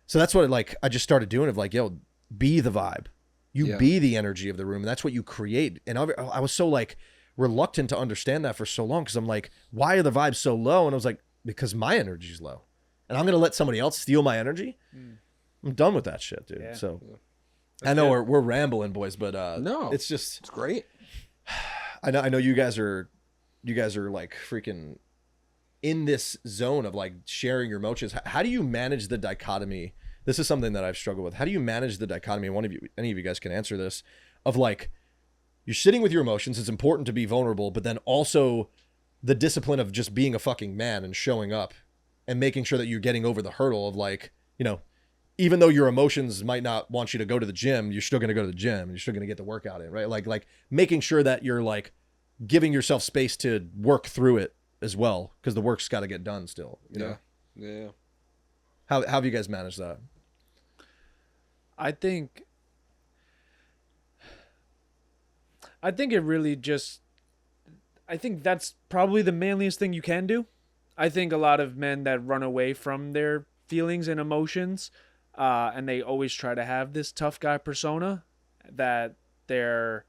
A: So that's what I just started doing, of like, yo, be the vibe. You be the energy of the room. And that's what you create. And I was so like reluctant to understand that for so long, because I'm like, why are the vibes so low? And I was like, because my energy's low. And I'm going to let somebody else steal my energy? I'm done with that shit, dude.
C: Yeah.
A: So I know we're rambling, boys, but
B: no,
A: it's
B: great.
A: I know you guys are like freaking in this zone of like sharing your emotions. How do you manage the dichotomy? This is something that I've struggled with. How do you manage the dichotomy? Any of you guys can answer this, of like, you're sitting with your emotions. It's important to be vulnerable, but then also the discipline of just being a fucking man and showing up and making sure that you're getting over the hurdle of like, you know, even though your emotions might not want you to go to the gym, you're still going to go to the gym and you're still going to get the workout in, right? Like making sure that you're like giving yourself space to work through it as well, because the work's got to get done still, you know?
B: Yeah.
A: How have you guys managed that?
C: I think it really just, I think that's probably the manliest thing you can do. I think a lot of men that run away from their feelings and emotions, and they always try to have this tough guy persona, that they're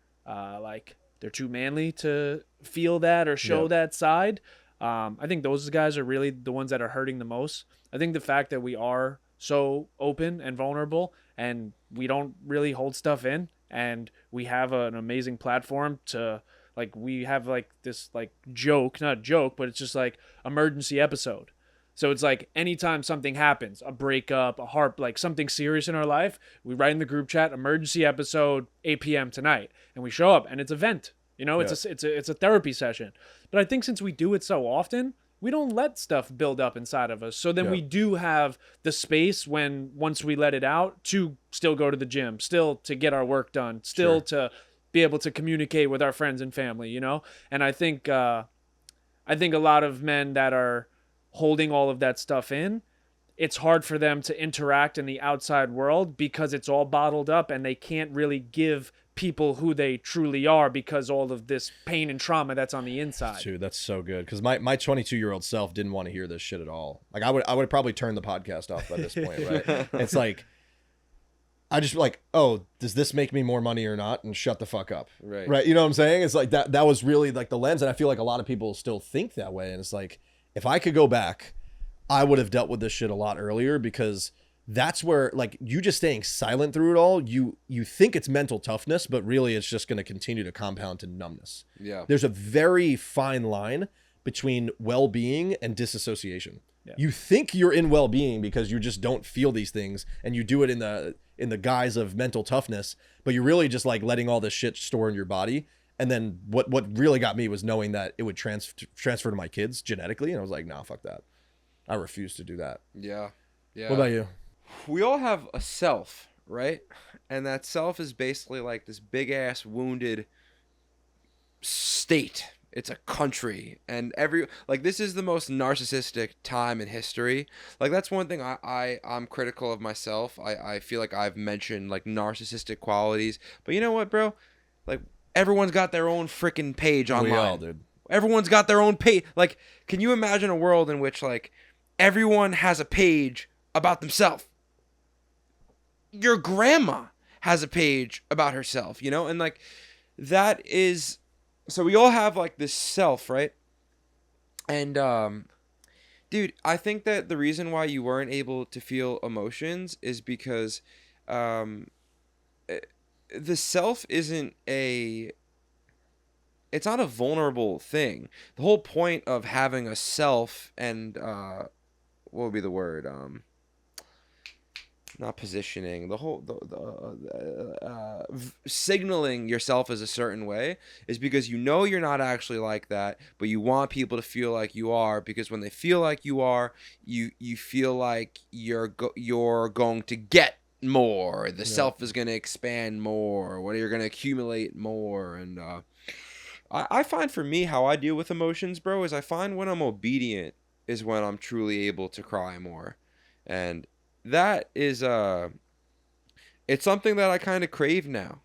C: they're too manly to feel that or show that side. I think those guys are really the ones that are hurting the most. I think the fact that we are so open and vulnerable and we don't really hold stuff in, and we have an amazing platform to, like, we have like this like not joke, but it's just like emergency episode. So it's like anytime something happens, a breakup, a heart, like something serious in our life, we write in the group chat, emergency episode, 8 p.m. tonight, and we show up, and it's a vent. You know, it's a therapy session. But I think since we do it so often, we don't let stuff build up inside of us. So then we do have the space once we let it out to still go to the gym, still to get our work done, still to be able to communicate with our friends and family, you know? And I think a lot of men that are holding all of that stuff in, it's hard for them to interact in the outside world because it's all bottled up, and they can't really give people who they truly are because all of this pain and trauma that's on the inside.
A: Dude, that's so good. Because my 22-year-old self didn't want to hear this shit at all. Like I would probably turn the podcast off by this point, right? It's like, I just like, oh, does this make me more money or not? And shut the fuck up. Right. You know what I'm saying? It's like that was really like the lens. And I feel like a lot of people still think that way. And it's like, if I could go back, I would have dealt with this shit a lot earlier, because that's where, like, you just staying silent through it all, you think it's mental toughness, but really it's just going to continue to compound to numbness. Yeah. There's a very fine line between well-being and disassociation. Yeah. You think you're in well-being because you just don't feel these things, and you do it in the guise of mental toughness, but you're really just like letting all this shit store in your body, And then what really got me was knowing that it would transfer to my kids genetically, and I was like, nah, fuck that. I refuse to do that.
B: Yeah. Yeah.
A: What about you?
B: We all have a self, right? And that self is basically like this big ass wounded state. It's a country, and this is the most narcissistic time in history. Like, that's one thing I'm critical of myself. I feel like I've mentioned like narcissistic qualities, but you know what, bro? Like, everyone's got their own freaking page online.
A: We all, dude.
B: Everyone's got their own page. Like, can you imagine a world in which like everyone has a page about themselves? Your grandma has a page about herself, you know? And like, that is, so we all have like this self, right? And dude, I think that the reason why you weren't able to feel emotions is because the self it's not a vulnerable thing. The whole point of having a self and what would be the word? Not positioning, the whole signaling yourself as a certain way is because you know you're not actually like that, but you want people to feel like you are, because when they feel like you are, you feel like you're going to get more. The self is going to expand more, or you're going to accumulate more. And I find for me how I deal with emotions, bro, is I find when I'm obedient is when I'm truly able to cry more. And that is it's something that I kind of crave now.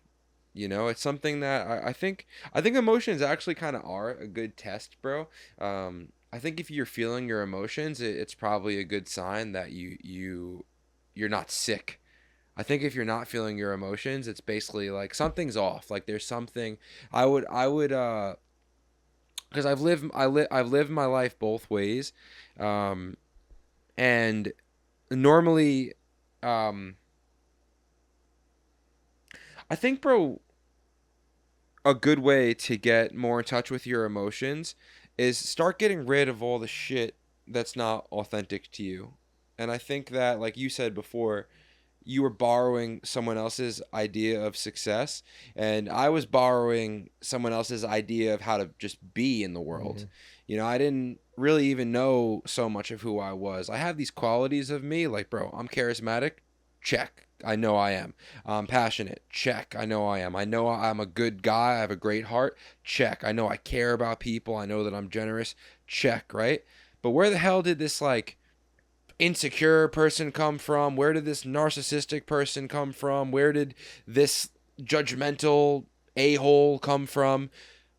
B: You know, it's something that I think emotions actually kind of are a good test, bro. I think if you're feeling your emotions, it's probably a good sign that you're not sick. I think if you're not feeling your emotions, it's basically like something's off. Like, there's something. I would because I've lived my life both ways, and normally, I think, bro, a good way to get more in touch with your emotions is start getting rid of all the shit that's not authentic to you. And I think that, like you said before, you were borrowing someone else's idea of success, and I was borrowing someone else's idea of how to just be in the world. Mm-hmm. You know, I didn't really even know so much of who I was. I have these qualities of me, like, bro, I'm charismatic. Check. I know I am. I'm passionate. Check. I know I am. I know I'm a good guy. I have a great heart. Check. I know I care about people. I know that I'm generous. Check, right? But where the hell did this, like, insecure person come from? Where did this narcissistic person come from? Where did this judgmental a-hole come from?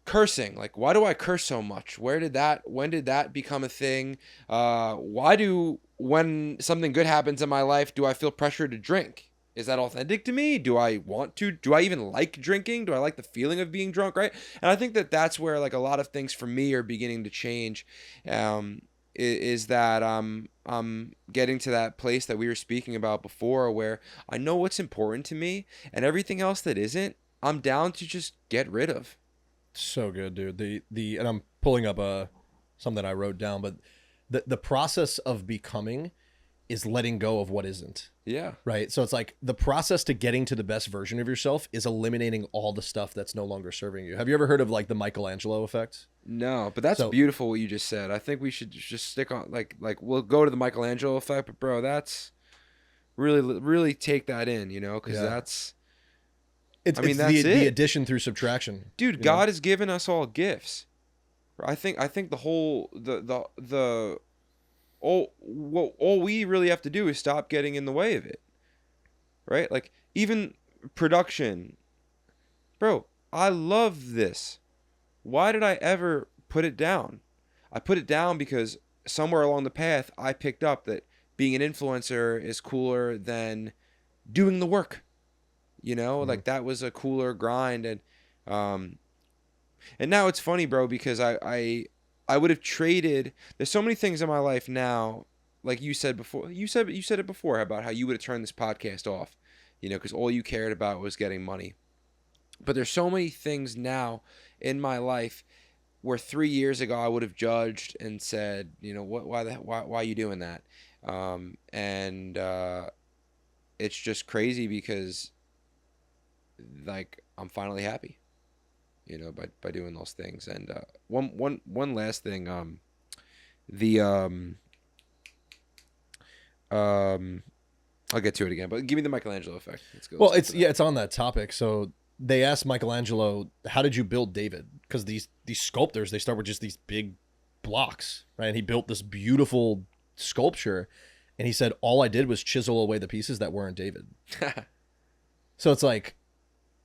B: Cursing. Like, why do I curse so much? When did that become a thing? When something good happens in my life, do I feel pressure to drink? Is that authentic to me? Do I want to? Do I even like drinking? Do I like the feeling of being drunk, right? And I think that that's where, like, a lot of things for me are beginning to change. Is that I'm getting to that place that we were speaking about before, where I know what's important to me, and everything else that isn't, I'm down to just get rid of.
A: So good, dude. The and I'm pulling up something I wrote down, but the process of becoming is letting go of what isn't.
B: Yeah.
A: Right. So it's like the process to getting to the best version of yourself is eliminating all the stuff that's no longer serving you. Have you ever heard of like the Michelangelo effect?
B: No, but that's beautiful what you just said. I think we should just stick on like we'll go to the Michelangelo effect, but bro, that's really take that in, you know, because that's
A: the addition through subtraction.
B: Dude, God has given us all gifts. I think the whole all we really have to do is stop getting in the way of it. Right? Like, even production. Bro, I love this. Why did I ever put it down? I put it down because somewhere along the path I picked up that being an influencer is cooler than doing the work. You know, like, that was a cooler grind. And now it's funny, bro, because I would have traded. There's so many things in my life now, like you said before. You said it before about how you would have turned this podcast off, you know, because all you cared about was getting money. But there's so many things now in my life where 3 years ago I would have judged and said, you know, why are you doing that? It's just crazy because, like, I'm finally happy. you know, by doing those things. And one last thing, the I'll get to it again, but give me the Michelangelo effect. Let's go.
A: Well, it's on that topic. So they asked Michelangelo, "How did you build David?" Because these sculptors, they start with just these big blocks, right? And he built this beautiful sculpture, and he said, "All I did was chisel away the pieces that weren't David." So it's like,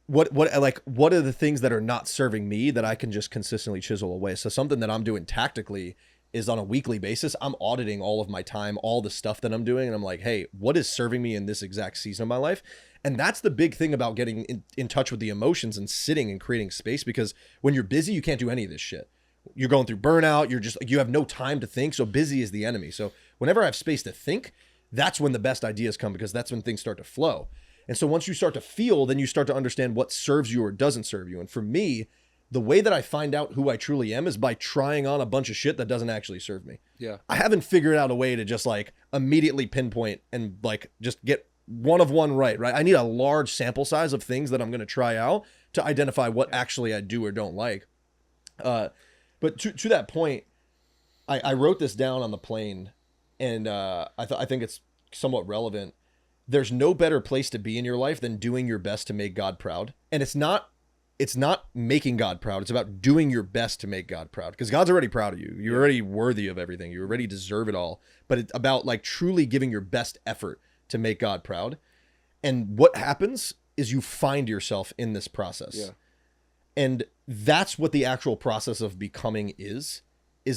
A: what are the things that are not serving me that I can just consistently chisel away? So something that I'm doing tactically is on a weekly basis, I'm auditing all of my time, all the stuff that I'm doing. And I'm like, hey, what is serving me in this exact season of my life? And that's the big thing about getting in touch with the emotions and sitting and creating space, because when you're busy, you can't do any of this shit. You're going through burnout. You have no time to think. So busy is the enemy. So whenever I have space to think, that's when the best ideas come, because that's when things start to flow. And so once you start to feel, then you start to understand what serves you or doesn't serve you. And for me, the way that I find out who I truly am is by trying on a bunch of shit that doesn't actually serve me.
B: Yeah.
A: I haven't figured out a way to just like immediately pinpoint and like just get one of one right? I need a large sample size of things that I'm going to try out to identify what actually I do or don't like. But to that point, I wrote this down on the plane, and I think it's somewhat relevant. There's no better place to be in your life than doing your best to make God proud. And it's not making God proud. It's about doing your best to make God proud, because God's already proud of you. You're already worthy of everything. You already deserve it all. But it's about like truly giving your best effort to make God proud. And what happens is you find yourself in this process.
B: Yeah.
A: And that's what the actual process of becoming is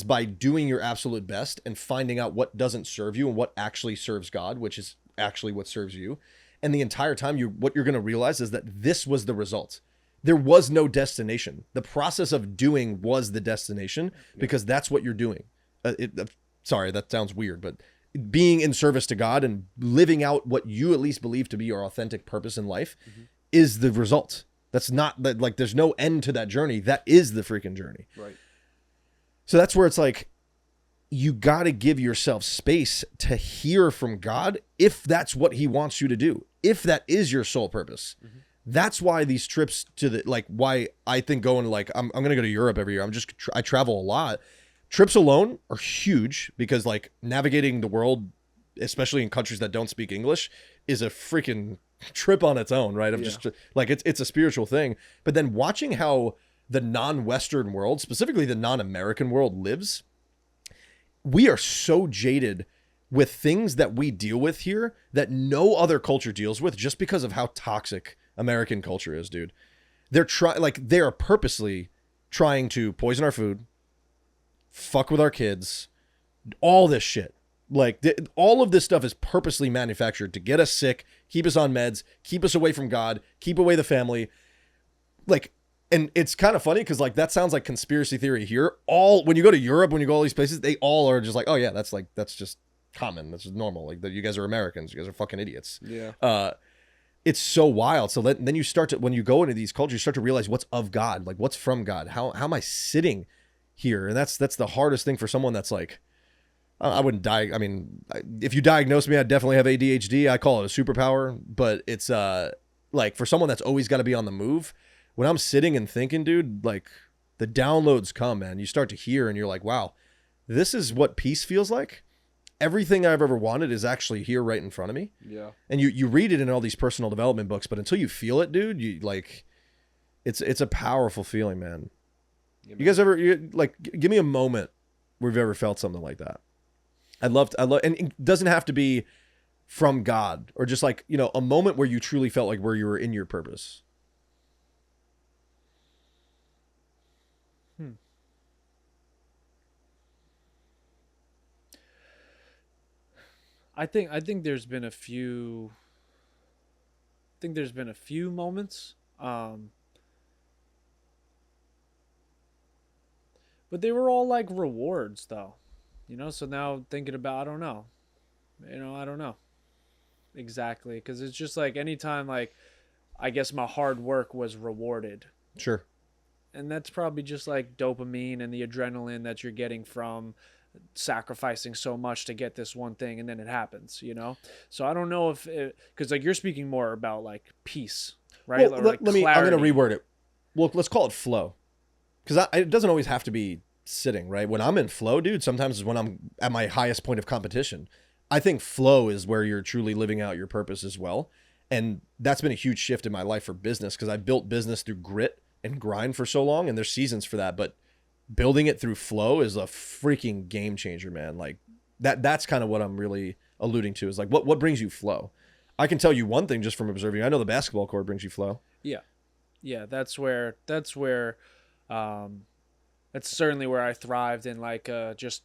A: by doing your absolute best and finding out what doesn't serve you and what actually serves God, which is actually what serves you. And the entire time what you're going to realize is that this was the result. There was no destination. The process of doing was the destination, because that's what you're doing. Sorry, that sounds weird, but being in service to God and living out what you at least believe to be your authentic purpose in life is the result. That's not that, like, there's no end to that journey. That is the freaking journey.
B: Right.
A: So that's where it's like, you got to give yourself space to hear from God if that's what he wants you to do, if that is your sole purpose. That's why these trips why I think going I'm going to go to Europe every year. I travel a lot. Trips alone are huge, because like navigating the world, especially in countries that don't speak English, is a freaking trip on its own, right? Just like, it's a spiritual thing. But then watching how the non-Western world, specifically the non-American world, lives, we are so jaded with things that we deal with here that no other culture deals with, just because of how toxic American culture is, dude. They are purposely trying to poison our food, fuck with our kids, all this shit. Like, all of this stuff is purposely manufactured to get us sick, keep us on meds, keep us away from God, keep away the family. Like, and it's kind of funny because like that sounds like conspiracy theory here. When you go to Europe, when you go all these places, they all are just like, oh yeah, that's just common. That's just normal. Like, you guys are Americans. You guys are fucking idiots.
B: Yeah.
A: It's so wild. So then you start to, when you go into these cultures, you start to realize what's of God, like what's from God. How am I sitting here? And that's the hardest thing for someone that's like, I wouldn't die. I mean, if you diagnose me, I definitely have ADHD. I call it a superpower, but it's like for someone that's always got to be on the move, when I'm sitting and thinking, dude, like the downloads come, man. You start to hear and you're like, wow, this is what peace feels like. Everything I've ever wanted is actually here right in front of me.
B: Yeah.
A: And you read it in all these personal development books, but until you feel it, dude, you like, it's a powerful feeling, man. Yeah, man. You guys ever give me a moment where you've ever felt something like that? I love, and it doesn't have to be from God, or just like, a moment where you truly felt like where you were in your purpose.
C: I think there's been a few. I think there's been a few moments, but they were all like rewards, though. So now thinking about, I don't know. I don't know exactly, because it's just like anytime, like, I guess my hard work was rewarded.
A: Sure.
C: And that's probably just like dopamine and the adrenaline that you're getting from sacrificing so much to get this one thing, and then it happens, So I don't know if because like you're speaking more about like peace, right?
A: Well, I'm going to reword it. well, let's call it flow, because it doesn't always have to be sitting, right? When I'm in flow, dude, sometimes is when I'm at my highest point of competition. I think flow is where you're truly living out your purpose as well. And that's been a huge shift in my life for business, because I built business through grit and grind for so long, and there's seasons for that. But building it through flow is a freaking game changer, man. Like that's kind of what I'm really alluding to, is like what brings you flow. I can tell you one thing just from observing. I know the basketball court brings you flow.
C: Yeah, that's certainly where I thrived in, like just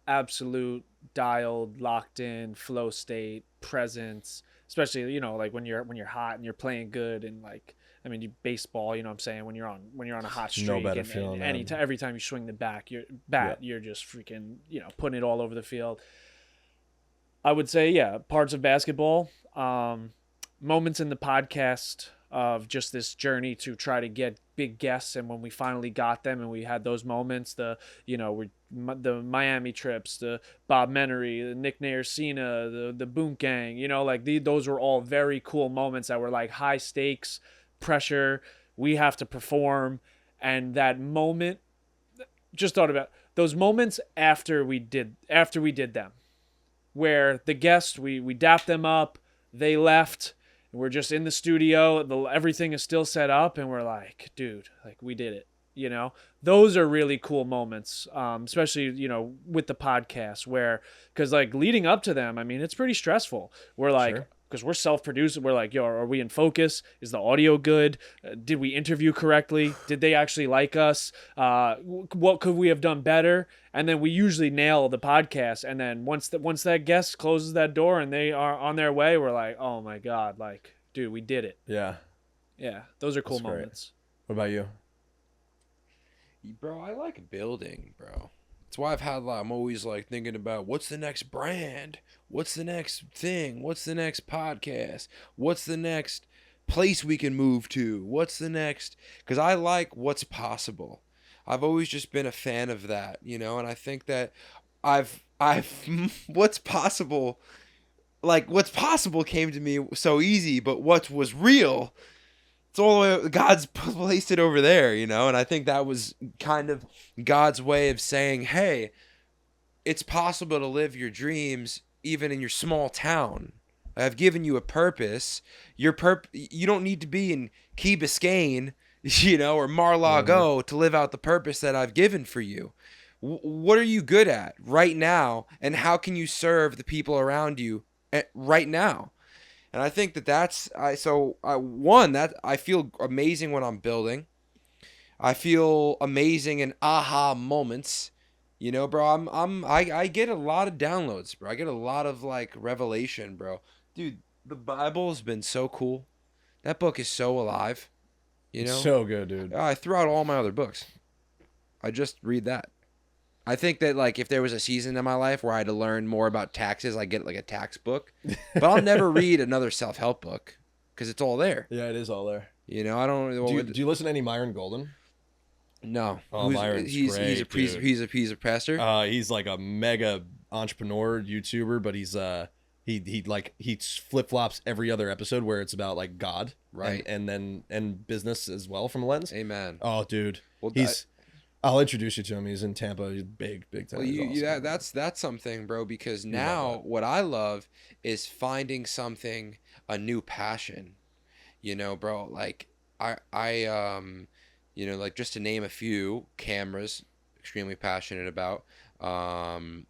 C: absolute dialed, locked in flow state, presence, especially, like when you're hot and you're playing good, and like, I mean, baseball, you know what I'm saying, when you're on a hot streak,
A: No better feeling,
C: and every time you swing the you're just freaking, putting it all over the field. I would say, yeah, parts of basketball, moments in the podcast of just this journey to try to get big guests, and when we finally got them and we had those moments, the Miami trips, the Bob Menery, the Nick Nayarcina, the Boom Gang, those were all very cool moments that were like high stakes, pressure, we have to perform. And that moment, just thought about those moments after we did them, where the guests, we dapped them up, they left, we're just in the studio, everything is still set up, and we're like, dude, like, we did it. Those are really cool moments, especially, with the podcast, because like leading up to them, I mean, it's pretty stressful. We're like,
A: Sure.
C: Because we're self-producing, we're like, yo, are we in focus? Is the audio good? Did we interview correctly? Did they actually like us? What could we have done better? And then we usually nail the podcast. And then once that guest closes that door and they are on their way, we're like, oh my God, like, dude, we did it.
A: Yeah.
C: Yeah, those are cool
A: That's great.
C: moments.
A: What about you?
B: Bro, I like building, bro. That's why I'm always like thinking about what's the next brand? What's the next thing? What's the next podcast? What's the next place we can move to? What's the next? Because I like what's possible. I've always just been a fan of that, and I think that I've what's possible came to me so easy, but what was real, it's all the way, God's placed it over there, and I think that was kind of God's way of saying, hey, it's possible to live your dreams even in your small town. I've given you a purpose. You don't need to be in Key Biscayne, or Mar-a-Lago to live out the purpose that I've given for you. What are you good at right now, and how can you serve the people around you right now? And I think that I feel amazing when I'm building. I feel amazing in aha moments. Bro, I get a lot of downloads, bro. I get a lot of like revelation, bro. Dude, the Bible's been so cool. That book is so alive.
A: So good, dude.
B: I threw out all my other books. I just read that. I think that like if there was a season in my life where I had to learn more about taxes, I'd get like a tax book. But I'll never read another self-help book because it's all there.
A: Yeah, it is all there.
B: I don't.
A: Do you listen to any Myron Golden?
B: No.
A: Oh, Myron's great,
B: he's a pastor.
A: He's like a mega entrepreneur YouTuber, but he's he flip flops every other episode where it's about like God,
B: right,
A: and business as well from a lens.
B: Amen.
A: Oh, dude,
B: well,
A: I'll introduce you to him. He's in Tampa. He's big time.
B: Well, that's something, bro. Because now what I love is finding something, a new passion. Bro. Like I like just to name a few, cameras, extremely passionate about. I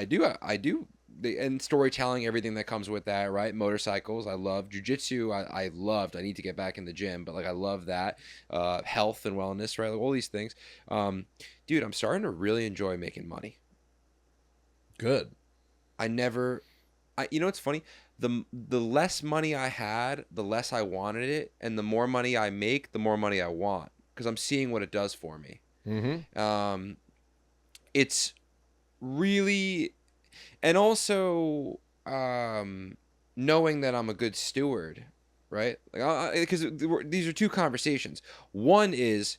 B: do. And storytelling, everything that comes with that, right? Motorcycles, I love. Jiu-jitsu, I loved. I need to get back in the gym, but like I love that. Health and wellness, right? Like, all these things. Dude, I'm starting to really enjoy making money.
A: Good.
B: It's funny. The less money I had, the less I wanted it, and the more money I make, the more money I want, because I'm seeing what it does for me.
A: Mm-hmm.
B: It's really. And also, knowing that I'm a good steward, right? Like, because these are two conversations. One is,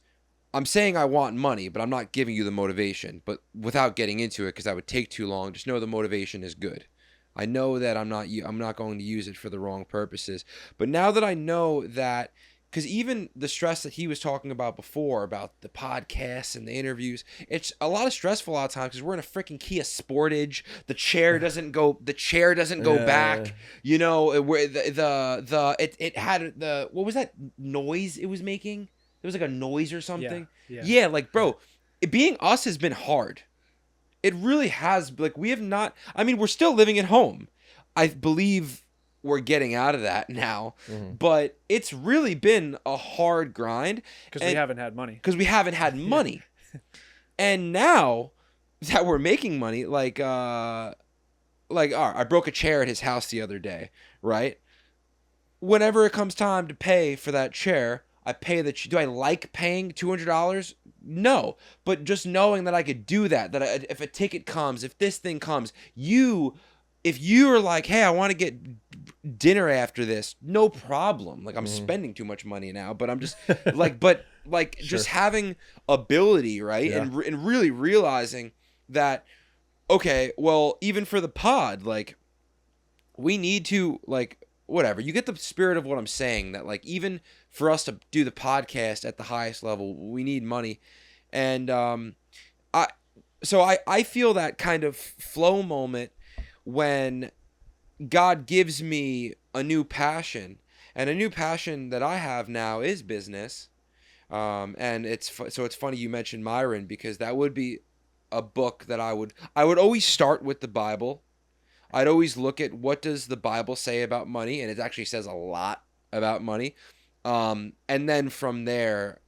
B: I'm saying I want money, but I'm not giving you the motivation. But without getting into it, because that would take too long, just know the motivation is good. I know that I'm not going to use it for the wrong purposes. But now that I know that because even the stress that he was talking about before, about the podcasts and the interviews, it's a lot of stressful a lot of times because we're in a freaking Kia Sportage. The chair doesn't go back. You know, where it had the, what was that noise it was making? There was like a noise or something. Yeah, like, bro, being us has been hard. It really has. Like, we have not, I mean, we're still living at home. I believe we're getting out of that now, but it's really been a hard grind
C: because we haven't had money.
B: And now that we're making money, like all right, I broke a chair at his house the other day, right? Whenever it comes time to pay for that chair, I pay do I like paying $200? No, but just knowing that I could do that, if a ticket comes, if this thing comes, if you are like, hey, I want to get dinner after this, no problem. Like, I'm spending too much money now, but I'm just like, just having ability, right?
A: Yeah.
B: And really realizing that, okay, well, even for the pod, like, we need to, like, whatever. You get the spirit of what I'm saying, that, like, even for us to do the podcast at the highest level, we need money. And I feel that kind of flow moment when God gives me a new passion, and a new passion that I have now is business. And it's funny you mentioned Myron, because that would be a book that I would always start with the Bible. I'd always look at, what does the Bible say about money, and it actually says a lot about money. And then from there,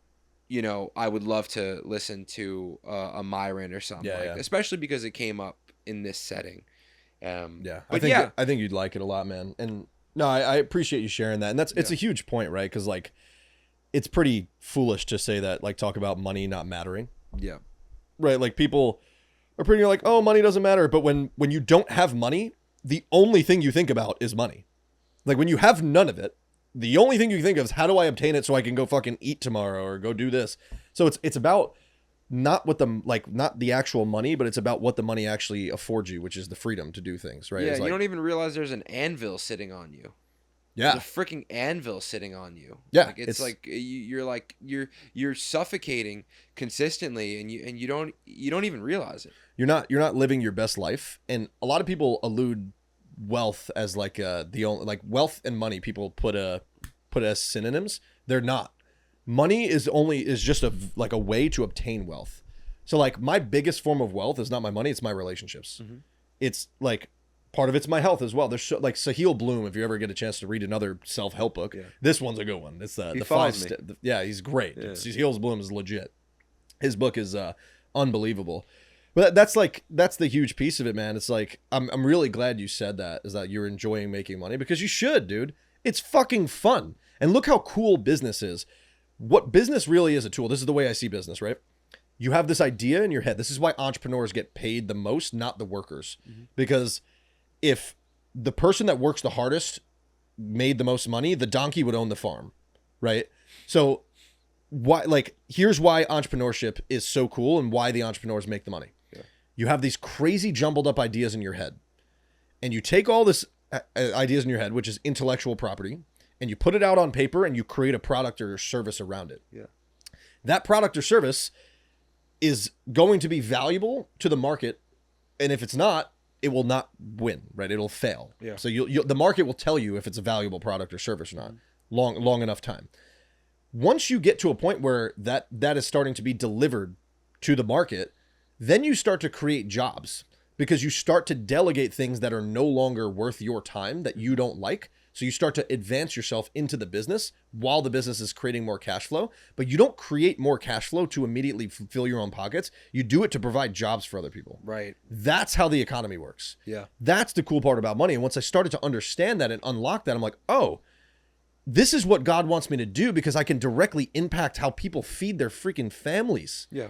B: you know, I would love to listen to a Myron or something especially because it came up in this setting.
A: I think you'd like it a lot, man. And no, I appreciate you sharing that. And it's a huge point, right? Because, like, it's pretty foolish to say that, like, talk about money not mattering.
B: Yeah.
A: Right. Like, people are pretty like, oh, money doesn't matter. But when you don't have money, the only thing you think about is money. Like, when you have none of it, the only thing you think of is, how do I obtain it so I can go fucking eat tomorrow or go do this? So it's about not the actual money, but it's about what the money actually affords you, which is the freedom to do things, right?
B: Yeah, you don't even realize there's an anvil sitting on you.
A: Yeah.
B: There's a freaking anvil sitting on you.
A: Yeah.
B: Like, it's like you're suffocating consistently, and you don't even realize it.
A: You're not living your best life. And a lot of people allude wealth as like the only, like, wealth and money people put as synonyms. They're not. Money is just a way to obtain wealth. So, like, my biggest form of wealth is not my money, it's my relationships. It's like, part of it's my health as well. There's like Sahil Bloom, if you ever get a chance to read another self-help book, this one's a good one. It's the 5 step. Yeah, he's great. Yeah. Sahil Bloom is legit. His book is unbelievable. But that's the huge piece of it, man. It's like, I'm really glad you said that, is that you're enjoying making money, because you should, dude. It's fucking fun. And look how cool business is. What business really is a tool. This is the way I see business, right? You have this idea in your head. This is why entrepreneurs get paid the most, not the workers. Because if the person that works the hardest made the most money, the donkey would own the farm, right? So here's why entrepreneurship is so cool and why the entrepreneurs make the money. Yeah. You have these crazy jumbled up ideas in your head, and you take all this ideas in your head, which is intellectual property, and you put it out on paper, and you create a product or service around it. Yeah. That product or service is going to be valuable to the market, and if it's not, it will not win, right? It'll fail. Yeah. So the market will tell you if it's a valuable product or service or not. Long enough time. Once you get to a point where that is starting to be delivered to the market, then you start to create jobs, because you start to delegate things that are no longer worth your time, that you don't like. So you start to advance yourself into the business while the business is creating more cash flow. But you don't create more cash flow to immediately fill your own pockets. You do it to provide jobs for other people.
B: Right.
A: That's how the economy works.
B: Yeah.
A: That's the cool part about money. And once I started to understand that and unlock that, I'm like, oh, this is what God wants me to do, because I can directly impact how people feed their freaking families.
B: Yeah.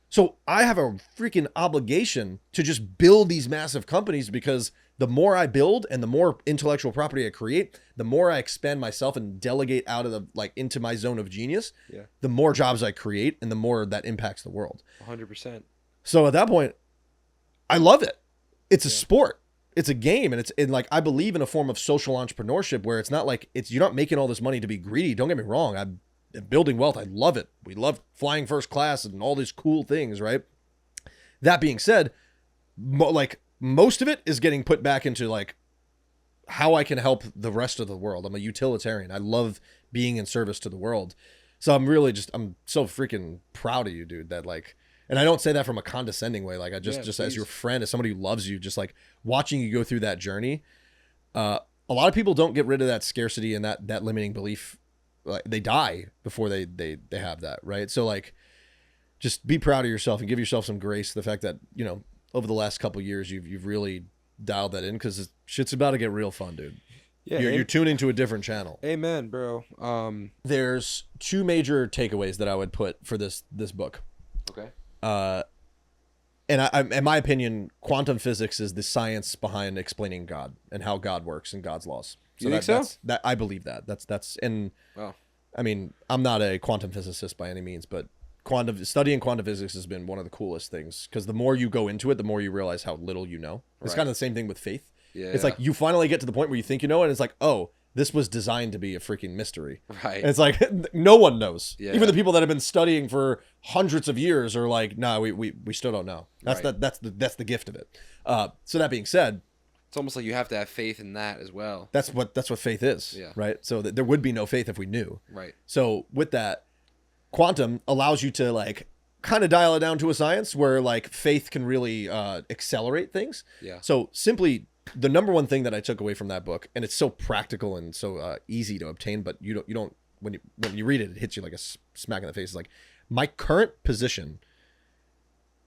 A: So I have a freaking obligation to just build these massive companies, because the more I build and the more intellectual property I create, the more I expand myself and delegate out of into my zone of genius, the more jobs I create and the more that impacts the world.
B: 100%.
A: So at that point, I love it. It's a sport. it's a game, and like I believe in a form of social entrepreneurship where it's not like you're not making all this money to be greedy. Don't get me wrong. I'm building wealth. I love it. We love flying first class and all these cool things, right? That being said, like most of it is getting put back into like how I can help the rest of the world. I'm a utilitarian. I love being in service to the world. So I'm so freaking proud of you, dude, that like, and I don't say that from a condescending way. Like I just as your friend, as somebody who loves you, just like watching you go through that journey. A lot of people don't get rid of that scarcity and that limiting belief. Like they die before they have that. Right. So like, just be proud of yourself and give yourself some grace. The fact that, you know, over the last couple of years, you've really dialed that in, because shit's about to get real fun, dude. Yeah, you're tuning to a different channel.
B: Amen, bro.
A: There's two major takeaways that I would put for this book.
B: Okay.
A: And in my opinion, quantum physics is the science behind explaining God and how God works and God's laws.
B: So you think
A: so? I believe that. That's and wow. I mean, I'm not a quantum physicist by any means, but studying quantum physics has been one of the coolest things, because the more you go into it, the more you realize how little you know. It's kind of the same thing with faith. Yeah, it's like you finally get to the point where you think you know it, and it's like, oh, this was designed to be a freaking mystery. Right. And it's like no one knows. Yeah. Even the people that have been studying for hundreds of years are like, no, we still don't know. That's the gift of it. So that being said,
B: it's almost like you have to have faith in that as well.
A: That's what faith is. Yeah. Right. So there would be no faith if we knew.
B: Right.
A: So with that, quantum allows you to like kind of dial it down to a science where like faith can really accelerate things. Yeah. So simply, the number one thing that I took away from that book, and it's so practical and so easy to obtain, but you don't when you read it, it hits you like a smack in the face. It's like, my current position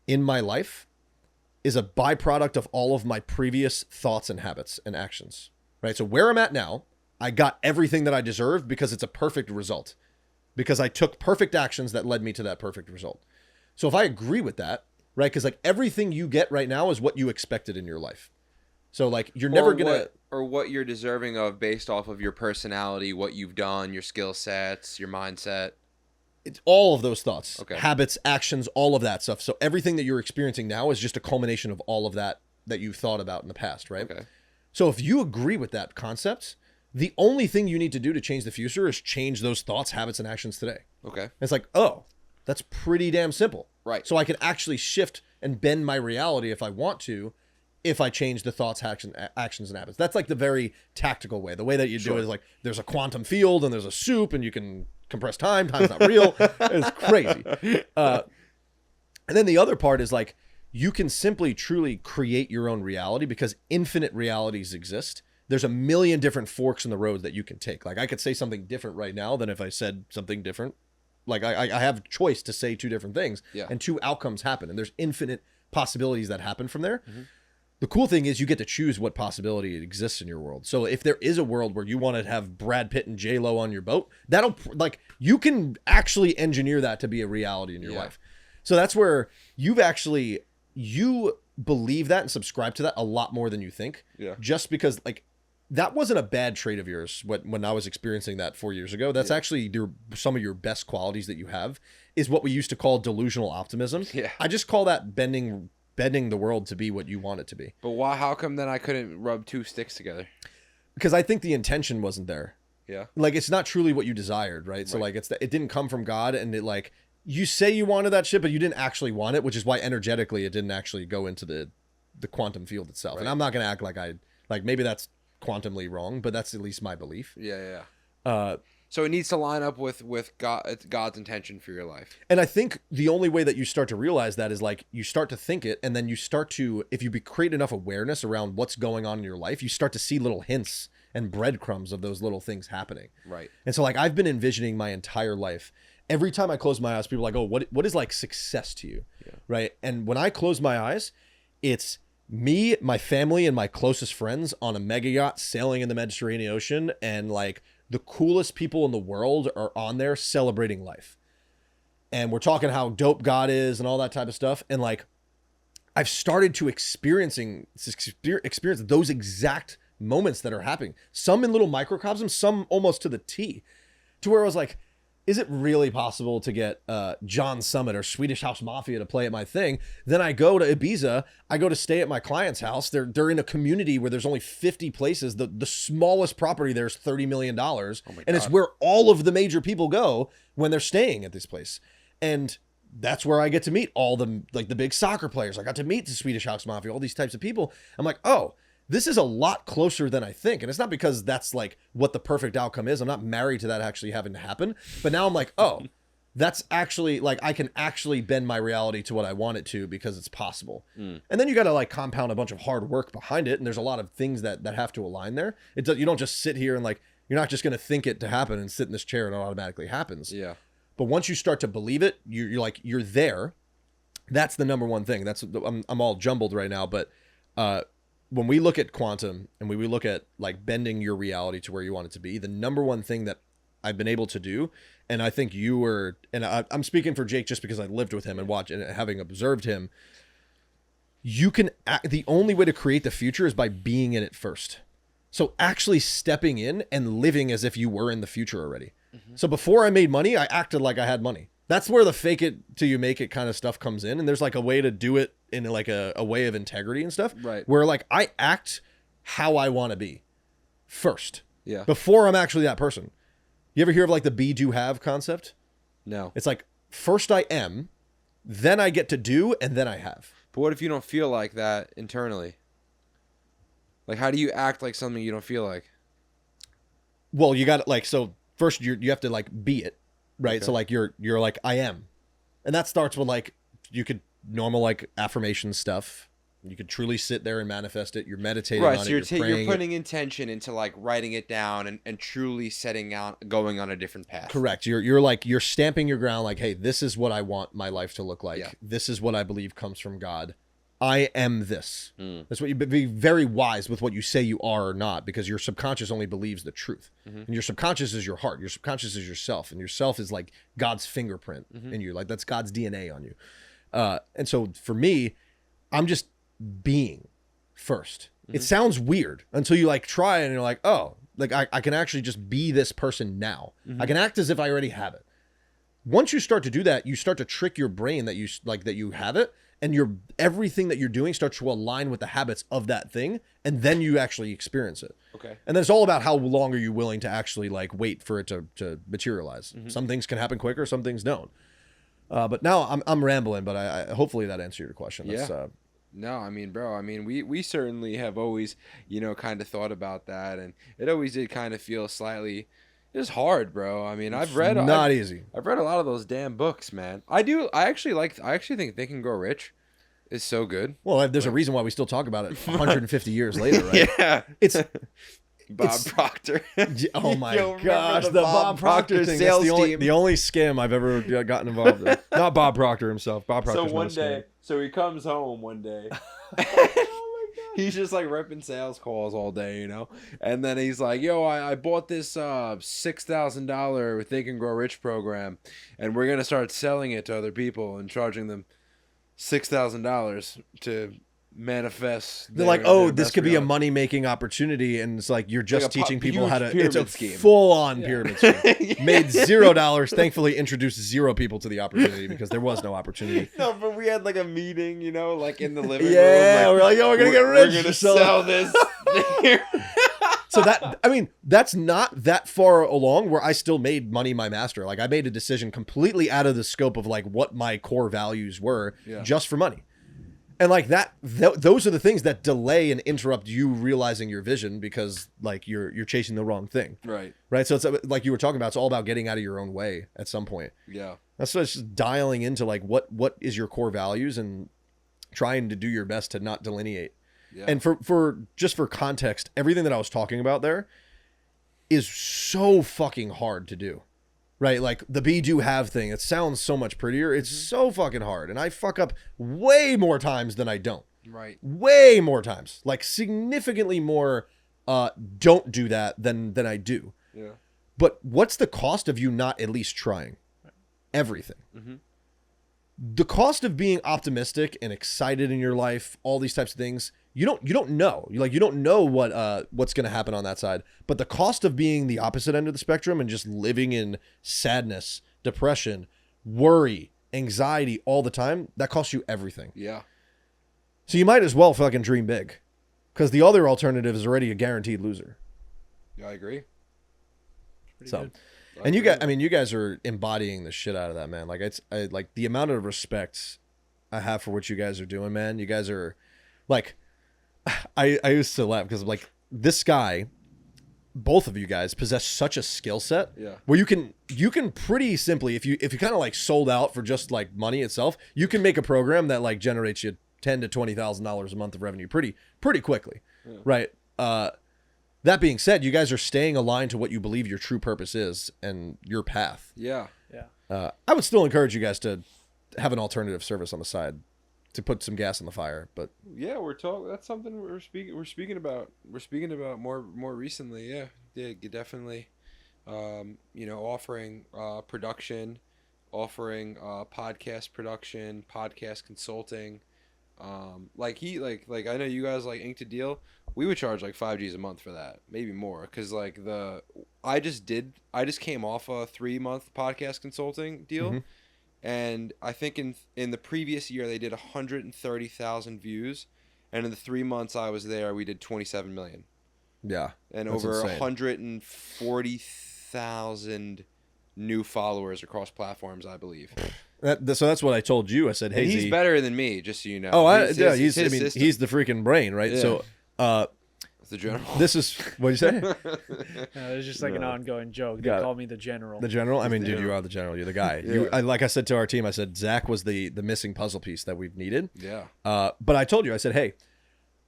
A: in my life is a byproduct of all of my previous thoughts and habits and actions. Right. So where I'm at now, I got everything that I deserved because it's a perfect result, because I took perfect actions that led me to that perfect result. So if I agree with that, right, because like everything you get right now is what you expected in your life. So like you're never gonna,
B: or what you're deserving of based off of your personality, what you've done, your skill sets, your mindset.
A: It's all of those thoughts, habits, actions, all of that stuff. So everything that you're experiencing now is just a culmination of all of that you've thought about in the past, right? Okay. So if you agree with that concept, the only thing you need to do to change the future is change those thoughts, habits, and actions today. Okay. And it's like, oh, that's pretty damn simple. Right. So I can actually shift and bend my reality if I want to, if I change the thoughts, actions, and habits. That's like the very tactical way. The way that you do it is like, there's a quantum field and there's a soup and you can compress time. Time's not real. It's crazy. And then the other part is like, you can simply truly create your own reality, because infinite realities exist. There's a million different forks in the road that you can take. Like I could say something different right now than if I said something different. Like I have choice to say two different things, and two outcomes happen, and there's infinite possibilities that happen from there. Mm-hmm. The cool thing is you get to choose what possibility exists in your world. So if there is a world where you want to have Brad Pitt and J-Lo on your boat, that'll like, you can actually engineer that to be a reality in your life. So that's where you believe that and subscribe to that a lot more than you think. Yeah. Just because like, that wasn't a bad trait of yours when I was experiencing that 4 years ago. That's actually some of your best qualities that you have, is what we used to call delusional optimism. Yeah. I just call that bending the world to be what you want it to be.
B: But why? How come then I couldn't rub two sticks together?
A: Because I think the intention wasn't there. Yeah. Like it's not truly what you desired, right? So like it didn't come from God, and it like, you say you wanted that shit, but you didn't actually want it, which is why energetically it didn't actually go into the quantum field itself. Right. And I'm not going to act like maybe that's quantumly wrong, but that's at least my belief. Yeah.
B: So it needs to line up with God's intention for your life.
A: And I think the only way that you start to realize that is like, you start to think it, and then you start to, if you create enough awareness around what's going on in your life, you start to see little hints and breadcrumbs of those little things happening. Right. And so like, I've been envisioning my entire life. Every time I close my eyes, people are like, oh, what is like success to you? Yeah. Right. And when I close my eyes, it's me, my family, and my closest friends on a mega yacht sailing in the Mediterranean Ocean, and like the coolest people in the world are on there celebrating life. And we're talking how dope God is and all that type of stuff. And like, I've started to experience those exact moments that are happening. Some in little microcosms, some almost to the T, to where I was like, is it really possible to get John Summit or Swedish House Mafia to play at my thing? Then I go to Ibiza. I go to stay at my client's house. They're in a community where there's only 50 places. The smallest property there's $30 million. And it's where all of the major people go when they're staying at this place. And that's where I get to meet all the big soccer players. I got to meet the Swedish House Mafia, all these types of people. I'm like, oh, this is a lot closer than I think. And it's not because that's like what the perfect outcome is. I'm not married to that actually having to happen. But now I'm like, oh, that's actually like, I can actually bend my reality to what I want it to because it's possible. And then you got to like compound a bunch of hard work behind it. And there's a lot of things that have to align there. You don't just sit here and like, you're not just going to think it to happen and sit in this chair and it automatically happens.
B: Yeah.
A: But once you start to believe it, you're there. That's the number one thing. I'm all jumbled right now, but when we look at quantum and we look at like bending your reality to where you want it to be, the number one thing that I've been able to do, and I think you were, and I'm speaking for Jake just because I lived with him and watched and having observed him, the only way to create the future is by being in it first. So actually stepping in and living as if you were in the future already. So before I made money, I acted like I had money. That's where the fake it till you make it kind of stuff comes in. And there's like a way to do it in like a way of integrity and stuff.
B: Right.
A: Where like I act how I want to be first.
B: Yeah.
A: Before I'm actually that person. You ever hear of like the be, do, have concept?
B: No.
A: It's like first I am, then I get to do, and then I have.
B: But what if you don't feel like that internally? Like, how do you act like something you don't feel like?
A: Well, you got like, so first you have to like be it. Right.
B: Okay.
A: So like you're like, I am. And that starts with like, you could normal like affirmation stuff. You could truly sit there and manifest it. You're meditating on
B: so
A: it.
B: you're putting intention into like writing it down and truly setting out, going on a different path.
A: Correct. You're stamping your ground like, hey, this is what I want my life to look like.
B: Yeah.
A: This is what I believe comes from God. I am this. That's what you be very wise with what you say you are or not, because your subconscious only believes the truth. And your subconscious is your heart. Your subconscious is yourself. And yourself is like God's fingerprint in you. Like that's God's DNA on you. And so for me, I'm just being first. It sounds weird until you like try it and you're like, oh, like I can actually just be this person now. I can act as if I already have it. Once you start to do that, you start to trick your brain that you have it. And everything that you're doing starts to align with the habits of that thing, and then you actually experience it.
B: Okay.
A: And then it's all about how long are you willing to actually like wait for it to materialize. Some things can happen quicker, some things don't. But now I'm rambling, but I hopefully that answered your question. That's,
B: yeah. No, I mean, bro, I mean, we certainly have always, kind of thought about that, and it always did kind of feel slightly. It's hard, bro. I mean, I've read
A: easy.
B: I've read a lot of those damn books, man. I actually think Think and Grow Rich is so good.
A: Well, there's a reason why we still talk about it 150 years later, right?
B: Yeah.
A: It's
B: Bob Proctor.
A: Oh my
B: Yo,
A: gosh,
B: the
A: the
B: Bob
A: Bob Proctor thing.
B: sales
A: That's
B: team.
A: the only scam I've ever gotten involved in. Not Bob Proctor himself. Bob Proctor's not a scam.
B: So he comes home one day. He's just like ripping sales calls all day, and then he's like, yo, I bought this $6,000 Think and Grow Rich program, and we're going to start selling it to other people and charging them $6,000 to manifest.
A: They're like, oh, this could be a money-making opportunity, and it's like you're just
B: like
A: teaching people how to. It's a
B: scheme.
A: full-on pyramid scheme. Made $0. Thankfully, introduced 0 people to the opportunity because there was no opportunity.
B: No, but we had like a meeting, like in the living room.
A: Yeah, we're like, yo, we're gonna get rich.
B: We're gonna sell this.
A: So that's not that far along where I still made money my master. Like I made a decision completely out of the scope of like what my core values were just for money. And like those are the things that delay and interrupt you realizing your vision because like you're chasing the wrong thing.
B: Right.
A: So it's like you were talking about, it's all about getting out of your own way at some point.
B: Yeah.
A: That's what it's just dialing into like what is your core values and trying to do your best to not delineate. Yeah. And for context, everything that I was talking about there is so fucking hard to do. Right? Like the be, do, have thing. It sounds so much prettier. It's so fucking hard. And I fuck up way more times than I don't.
B: Right.
A: Way more times. Like significantly more don't do that than I do.
B: Yeah.
A: But what's the cost of you not at least trying? Everything. the cost of being optimistic and excited in your life, all these types of things, you don't know. You don't know what's going to happen on that side. But the cost of being the opposite end of the spectrum and just living in sadness, depression, worry, anxiety all the time, that costs you everything.
B: Yeah.
A: So you might as well fucking dream big, because the other alternative is already a guaranteed loser.
B: Yeah, I agree.
A: So,
C: good.
A: and you guys, I mean, you guys are embodying the shit out of that, man. Like like the amount of respect I have for what you guys are doing, man. You guys are like, I used to laugh because like this guy, both of you guys possess such a skill set where you can pretty simply, if you kind of like sold out for just like money itself, you can make a program that like generates you $10,000 to $20,000 a month of revenue pretty quickly, right? That being said, you guys are staying aligned to what you believe your true purpose is and your path.
B: Yeah.
A: I would still encourage you guys to have an alternative service on the side to put some gas on the fire. But
B: yeah, we're talking. That's something we're speaking about. We're speaking about more recently. Yeah, definitely. Offering production, offering podcast production, podcast consulting. Like I know you guys like inked a deal. We would charge like $5Gs a month for that, maybe more, because like I just came off a 3-month podcast consulting deal, and I think in the previous year they did 130,000 views, and in the 3 months I was there we did 27 million.
A: Yeah,
B: and over 140,000 new followers across platforms, I believe.
A: So that's what I told you. I said, "Hey,
B: and he's better than me, just so you know."
A: Oh, he's the freaking brain, right?
B: Yeah.
A: So,
B: the general.
A: This is what you say.
C: It was just like an ongoing joke. They call me the general.
A: The general. I mean, dude, you are the general. You're the guy. Like I said to our team, I said Zach was the missing puzzle piece that we've needed.
B: Yeah.
A: But I told you, I said, hey,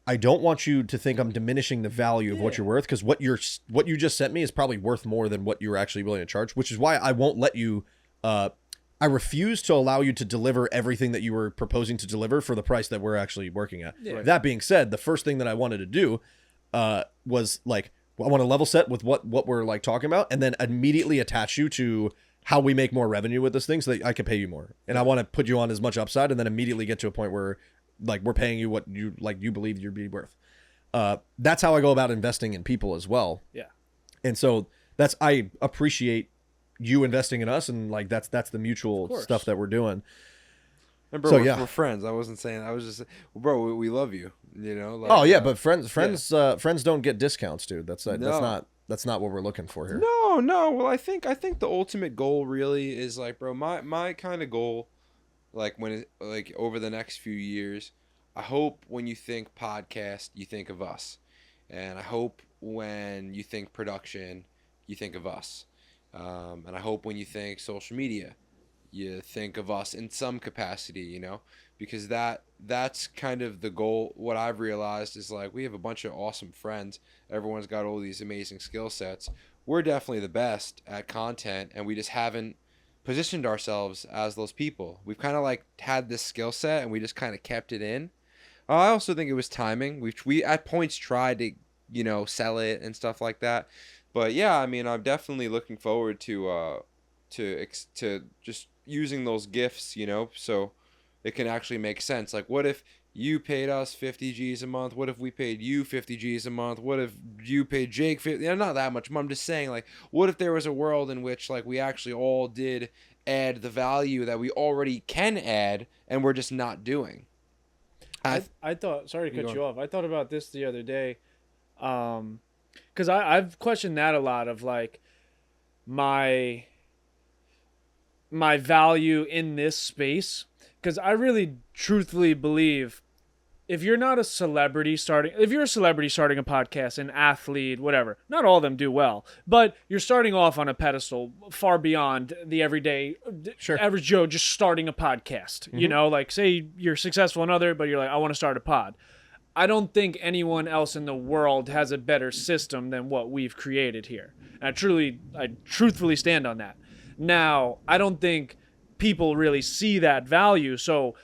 A: I don't want you to think I'm diminishing the value of what you're worth, because what you just sent me is probably worth more than what you're actually willing to charge, which is why I won't let you. I refuse to allow you to deliver everything that you were proposing to deliver for the price that we're actually working at. Yeah. That being said, the first thing that I wanted to do was like, I want to level set with what we're like talking about, and then immediately attach you to how we make more revenue with this thing so that I can pay you more. And I want to put you on as much upside, and then immediately get to a point where like we're paying you what you believe you'd be worth. That's how I go about investing in people as well.
C: Yeah.
A: And so I appreciate you investing in us, and like that's the mutual stuff that we're doing.
B: And bro, we're friends. I wasn't saying. I was just, bro, we love you. You know. Like,
A: but friends don't get discounts, dude. That's not what we're looking for here.
B: No. Well, I think the ultimate goal really is like, bro, my kind of goal, like over the next few years, I hope when you think podcast, you think of us, and I hope when you think production, you think of us, and I hope when you think social media, you think of us in some capacity, you know, because that's kind of the goal. What I've realized is like we have a bunch of awesome friends. Everyone's got all these amazing skill sets. We're definitely the best at content, and we just haven't positioned ourselves as those people. We've kind of like had this skill set, and we just kind of kept it in. I also think it was timing. We at points tried to, you know, sell it and stuff like that. But yeah, I mean, I'm definitely looking forward to just using those gifts, you know, so it can actually make sense. Like, what if you paid us 50 G's a month? What if we paid you 50 G's a month? What if you paid Jake 50? You know, not that much. I'm just saying, like, what if there was a world in which, like, we actually all did add the value that we already can add, and we're just not doing?
C: I thought, sorry to cut you off. I thought about this the other day, because I've questioned that a lot of like my value in this space, because I really truthfully believe if you're a celebrity starting a podcast, an athlete, whatever, not all of them do well, but you're starting off on a pedestal far beyond the everyday average Joe just starting a podcast. You know, like say you're successful in other, but you're like, I want to start a pod. I don't think anyone else in the world has a better system than what we've created here. And I truthfully stand on that. Now, I don't think people really see that value. So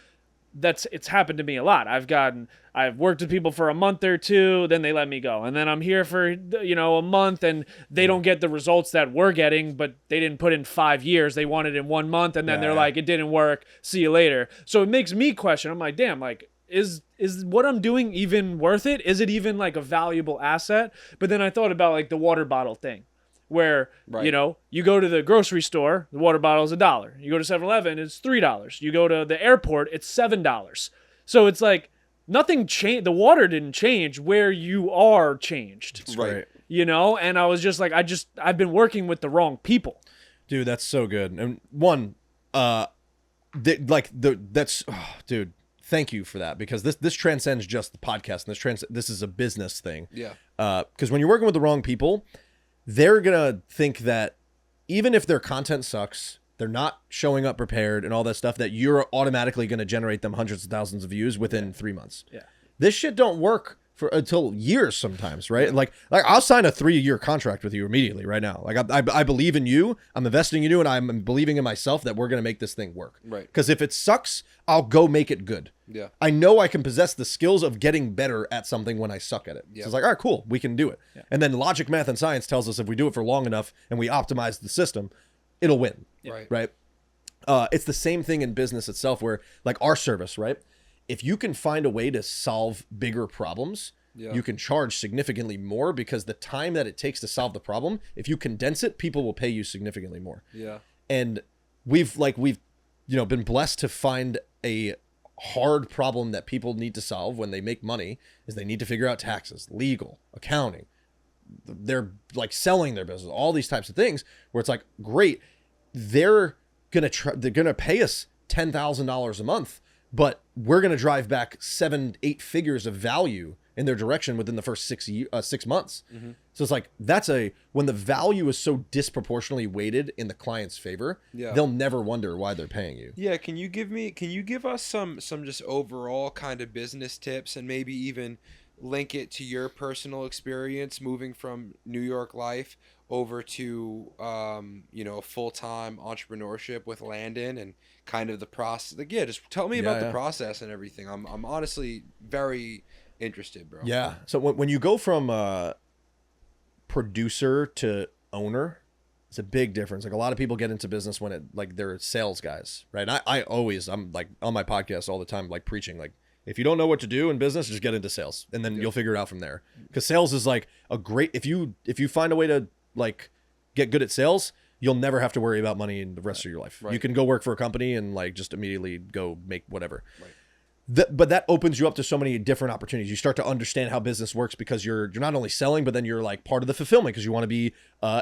C: it's happened to me a lot. I've worked with people for a month or two, then they let me go. And then I'm here for, a month and they don't get the results that we're getting, but they didn't put in 5 years. They wanted in 1 month and then they're like, it didn't work. See you later. So it makes me question. I'm like, damn, like, is what I'm doing even worth it? Is it even like a valuable asset? But then I thought about like the water bottle thing. Where, you go to the grocery store, the water bottle is $1. You go to 7-Eleven, it's $3. You go to the airport, it's $7. So it's like nothing changed. The water didn't change where you are changed.
A: That's right.
C: And I was just like, I've been working with the wrong people.
A: Dude, that's so good. And dude, thank you for that, because this transcends just the podcast, and this is a business thing.
B: Yeah.
A: Because when you're working with the wrong people, they're gonna think that even if their content sucks, they're not showing up prepared and all that stuff, that you're automatically gonna generate them hundreds of thousands of views within 3 months.
C: Yeah.
A: This shit don't work until years sometimes, right? Like I'll sign a 3-year contract with you immediately right now. Like I believe in you, I'm investing in you, and I'm believing in myself that we're gonna make this thing work.
B: Right.
A: Because if it sucks, I'll go make it good.
B: Yeah.
A: I know I can possess the skills of getting better at something when I suck at it.
B: Yeah.
A: So it's like, all right, cool, we can do it.
C: Yeah.
A: And then logic, math, and science tells us if we do it for long enough and we optimize the system, it'll win.
B: Right.
A: Right. It's the same thing in business itself, where like our service, right? If you can find a way to solve bigger problems, you can charge significantly more, because the time that it takes to solve the problem, if you condense it, people will pay you significantly more.
B: Yeah.
A: And we've been blessed to find a hard problem that people need to solve when they make money, is they need to figure out taxes, legal, accounting. They're like selling their business, all these types of things, where it's like, great, they're gonna pay us $10,000 a month, but we're gonna drive back 7-8 figures of value in their direction within the first 6 months. Mm-hmm. So it's like, when the value is so disproportionately weighted in the client's favor, they'll never wonder why they're paying you.
B: Yeah. Can you give us some just overall kind of business tips, and maybe even link it to your personal experience moving from New York life over to, full-time entrepreneurship with Landon, and kind of the process? Like, just tell me about the process and everything. I'm honestly very interested, bro.
A: Yeah. So when you go from producer to owner, it's a big difference. Like, a lot of people get into business when they're sales guys, right? And I'm like on my podcast all the time, like preaching, like, if you don't know what to do in business, just get into sales, and then you'll figure it out from there. Because sales is like a great, if you find a way to like get good at sales, you'll never have to worry about money in the rest of your life. Right. You can go work for a company and like just immediately go make whatever. Right. But that opens you up to so many different opportunities. You start to understand how business works, because you're not only selling, but then you're like part of the fulfillment, because you want to be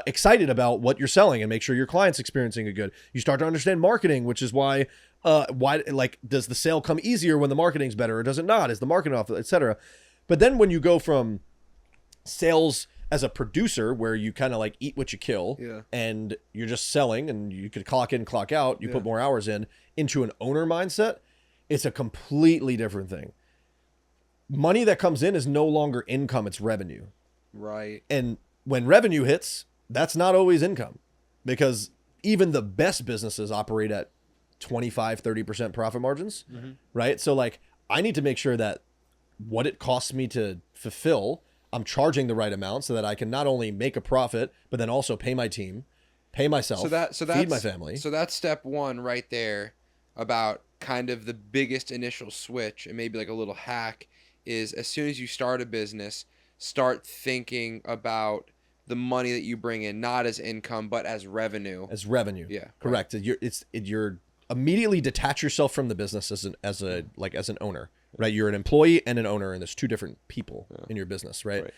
A: excited about what you're selling and make sure your client's experiencing it good. You start to understand marketing, which is why like, does the sale come easier when the marketing's better, or does it not? Is the marketing off, etc. But then when you go from sales as a producer, where you kind of like eat what you kill, and you're just selling, and you could clock in, clock out, you put more hours in, into an owner mindset, it's a completely different thing. Money that comes in is no longer income, it's revenue.
B: Right.
A: And when revenue hits, that's not always income, because even the best businesses operate at 25-30% profit margins, right? So like, I need to make sure that what it costs me to fulfill, I'm charging the right amount, so that I can not only make a profit, but then also pay my team, pay myself, feed my family.
B: So that's step one right there, about kind of the biggest initial switch, and maybe like a little hack, is as soon as you start a business, start thinking about the money that you bring in, not as income, but as revenue.
A: As revenue.
B: Yeah.
A: Correct. Right. You're immediately detach yourself from the business as an owner, right? You're an employee and an owner, and there's two different people in your business, right?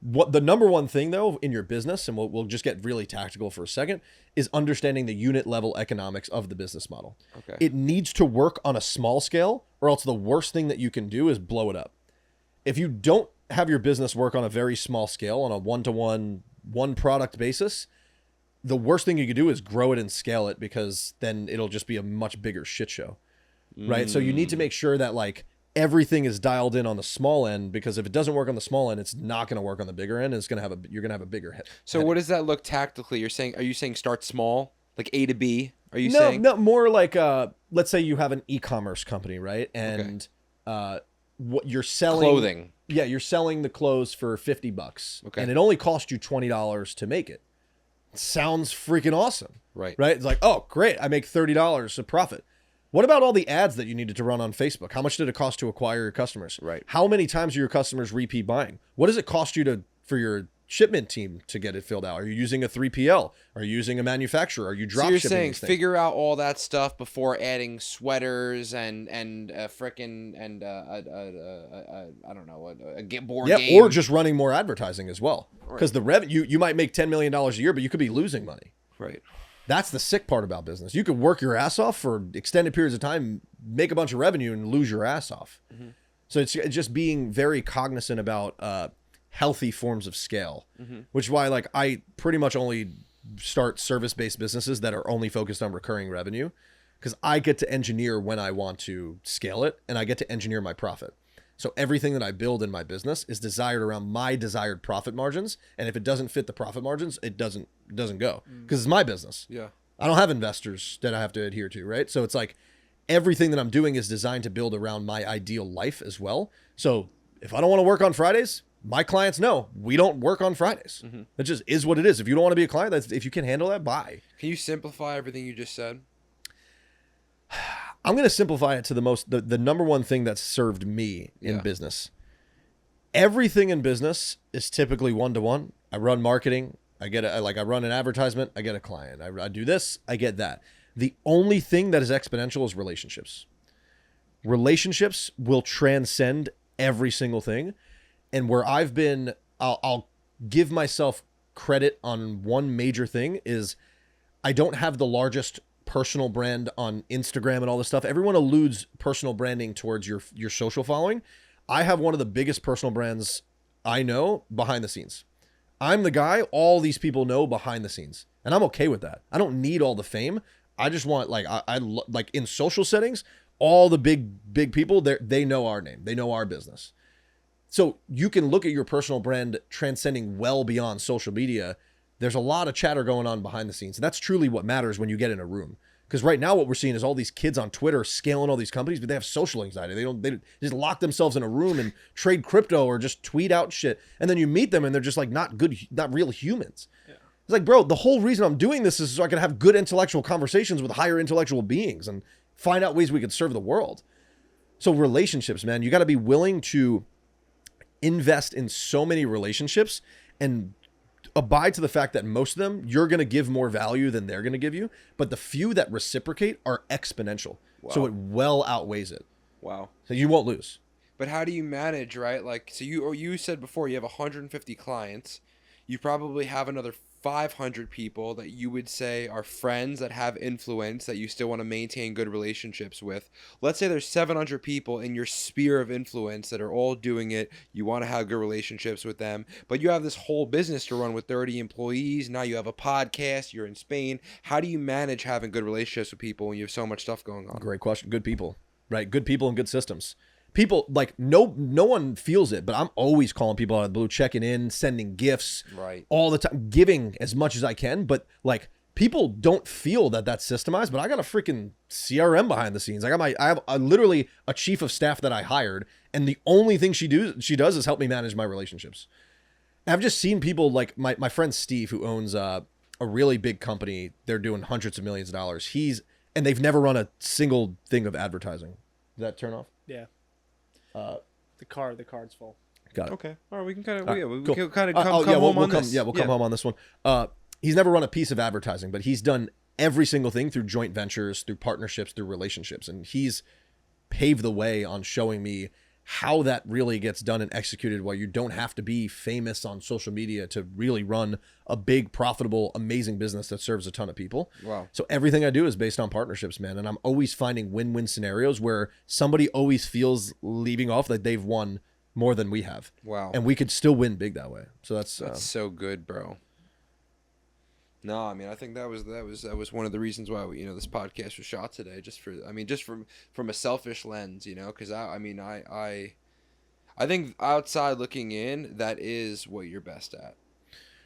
A: What the number one thing though in your business, and we'll just get really tactical for a second, is understanding the unit level economics of the business model.
B: Okay.
A: It needs to work on a small scale, or else the worst thing that you can do is blow it up. If you don't have your business work on a very small scale, on a one-to-one, one product basis, the worst thing you could do is grow it and scale it, because then it'll just be a much bigger shit show. Right. So you need to make sure that like everything is dialed in on the small end, because if it doesn't work on the small end, it's not going to work on the bigger end. And you're going to have a bigger hit.
B: So what does that look tactically? Are you saying start small? Like A to B, are you
A: No,
B: saying?
A: no, more like let's say you have an e-commerce company, right? And what you're selling
B: Clothing.
A: Yeah, you're selling the clothes for $50.
B: Okay.
A: And it only cost you $20 to make it. Sounds freaking awesome.
B: Right.
A: Right? It's like, oh, great, I make $30 of profit. What about all the ads that you needed to run on Facebook? How much did it cost to acquire your customers?
B: Right.
A: How many times are your customers repeat buying? What does it cost you for your shipment team to get it filled out? Are you using a 3PL? Are you using a manufacturer? Are you drop
B: So you're
A: shipping
B: saying
A: these things?
B: figure out all that stuff before adding sweaters and frickin' and I don't know, a board game.
A: Or just running more advertising as well. Because the revenue, you might make $10 million a year, but you could be losing money.
B: Right.
A: That's the sick part about business. You could work your ass off for extended periods of time, make a bunch of revenue, and lose your ass off. Mm-hmm. So it's just being very cognizant about healthy forms of scale, which is why like I pretty much only start service-based businesses that are only focused on recurring revenue, because I get to engineer when I want to scale it, and I get to engineer my profit. So everything that I build in my business is desired around my desired profit margins, and if it doesn't fit the profit margins, it doesn't go, because it's my business.
B: Yeah.
A: I don't have investors that I have to adhere to, right? So it's like everything that I'm doing is designed to build around my ideal life as well. So if I don't want to work on Fridays, my clients know we don't work on Fridays. Mm-hmm. It just is what it is. If you don't want to be a client, if you can handle that, bye.
B: Can you simplify everything you just said?
A: I'm going to simplify it to the number one thing that's served me in business. Everything in business is typically one-to-one. I run marketing. I run an advertisement. I get a client. I do this. I get that. The only thing that is exponential is relationships. Relationships will transcend every single thing. And where I've been, I'll give myself credit on one major thing is I don't have the largest personal brand on Instagram and all this stuff. Everyone alludes personal branding towards your social following. I have one of the biggest personal brands I know behind the scenes. I'm the guy all these people know behind the scenes, and I'm okay with that. I don't need all the fame. I just want I like in social settings, all the big people they know our name. They know our business. So you can look at your personal brand transcending well beyond social media. There's a lot of chatter going on behind the scenes. And that's truly what matters when you get in a room. Because right now what we're seeing is all these kids on Twitter scaling all these companies, but they have social anxiety. They just lock themselves in a room and trade crypto or just tweet out shit. And then you meet them and they're just like not real humans. Yeah. It's like, bro, the whole reason I'm doing this is so I can have good intellectual conversations with higher intellectual beings and find out ways we can serve the world. So relationships, man, you got to be willing to invest in so many relationships and abide to the fact that most of them you're going to give more value than they're going to give you, but the few that reciprocate are exponential. Wow. So it well outweighs it.
B: Wow.
A: So you won't lose.
B: But how do you manage, right? Like, so you said before you have 150 clients. You probably have another 500 people that you would say are friends that have influence that you still want to maintain good relationships with. Let's say there's 700 people in your sphere of influence that are all doing it. You want to have good relationships with them, but you have this whole business to run with 30 employees. Now you have a podcast. You're in Spain. How do you manage having good relationships with people when you have so much stuff going on?
A: Great question. Good people, right? Good people and good systems. People like no one feels it, but I'm always calling people out of the blue, checking in, sending gifts,
B: right,
A: all the time, giving as much as I can. But like people don't feel that that's systemized. But I got a freaking CRM behind the scenes. I have literally a chief of staff that I hired, and the only thing she does is help me manage my relationships. And I've just seen people like my friend Steve, who owns a really big company. They're doing hundreds of millions of dollars. And they've never run a single thing of advertising. Does that turn off?
C: Yeah. The card's full.
A: Got it.
B: Okay. All right. We can kind of
A: cool.
B: come home on this.
A: Yeah, we'll come home on this one. He's never run a piece of advertising, but he's done every single thing through joint ventures, through partnerships, through relationships, and he's paved the way on showing me how that really gets done and executed, while you don't have to be famous on social media to really run a big, profitable, amazing business that serves a ton of people.
B: Wow.
A: So everything I do is based on partnerships, man. And I'm always finding win-win scenarios where somebody always feels leaving off that they've won more than we have.
B: Wow.
A: And we could still win big that way. So that's
B: so good, bro. No, I mean, I think that was one of the reasons why this podcast was shot today. Just from a selfish lens, because I think outside looking in, that is what you're best at.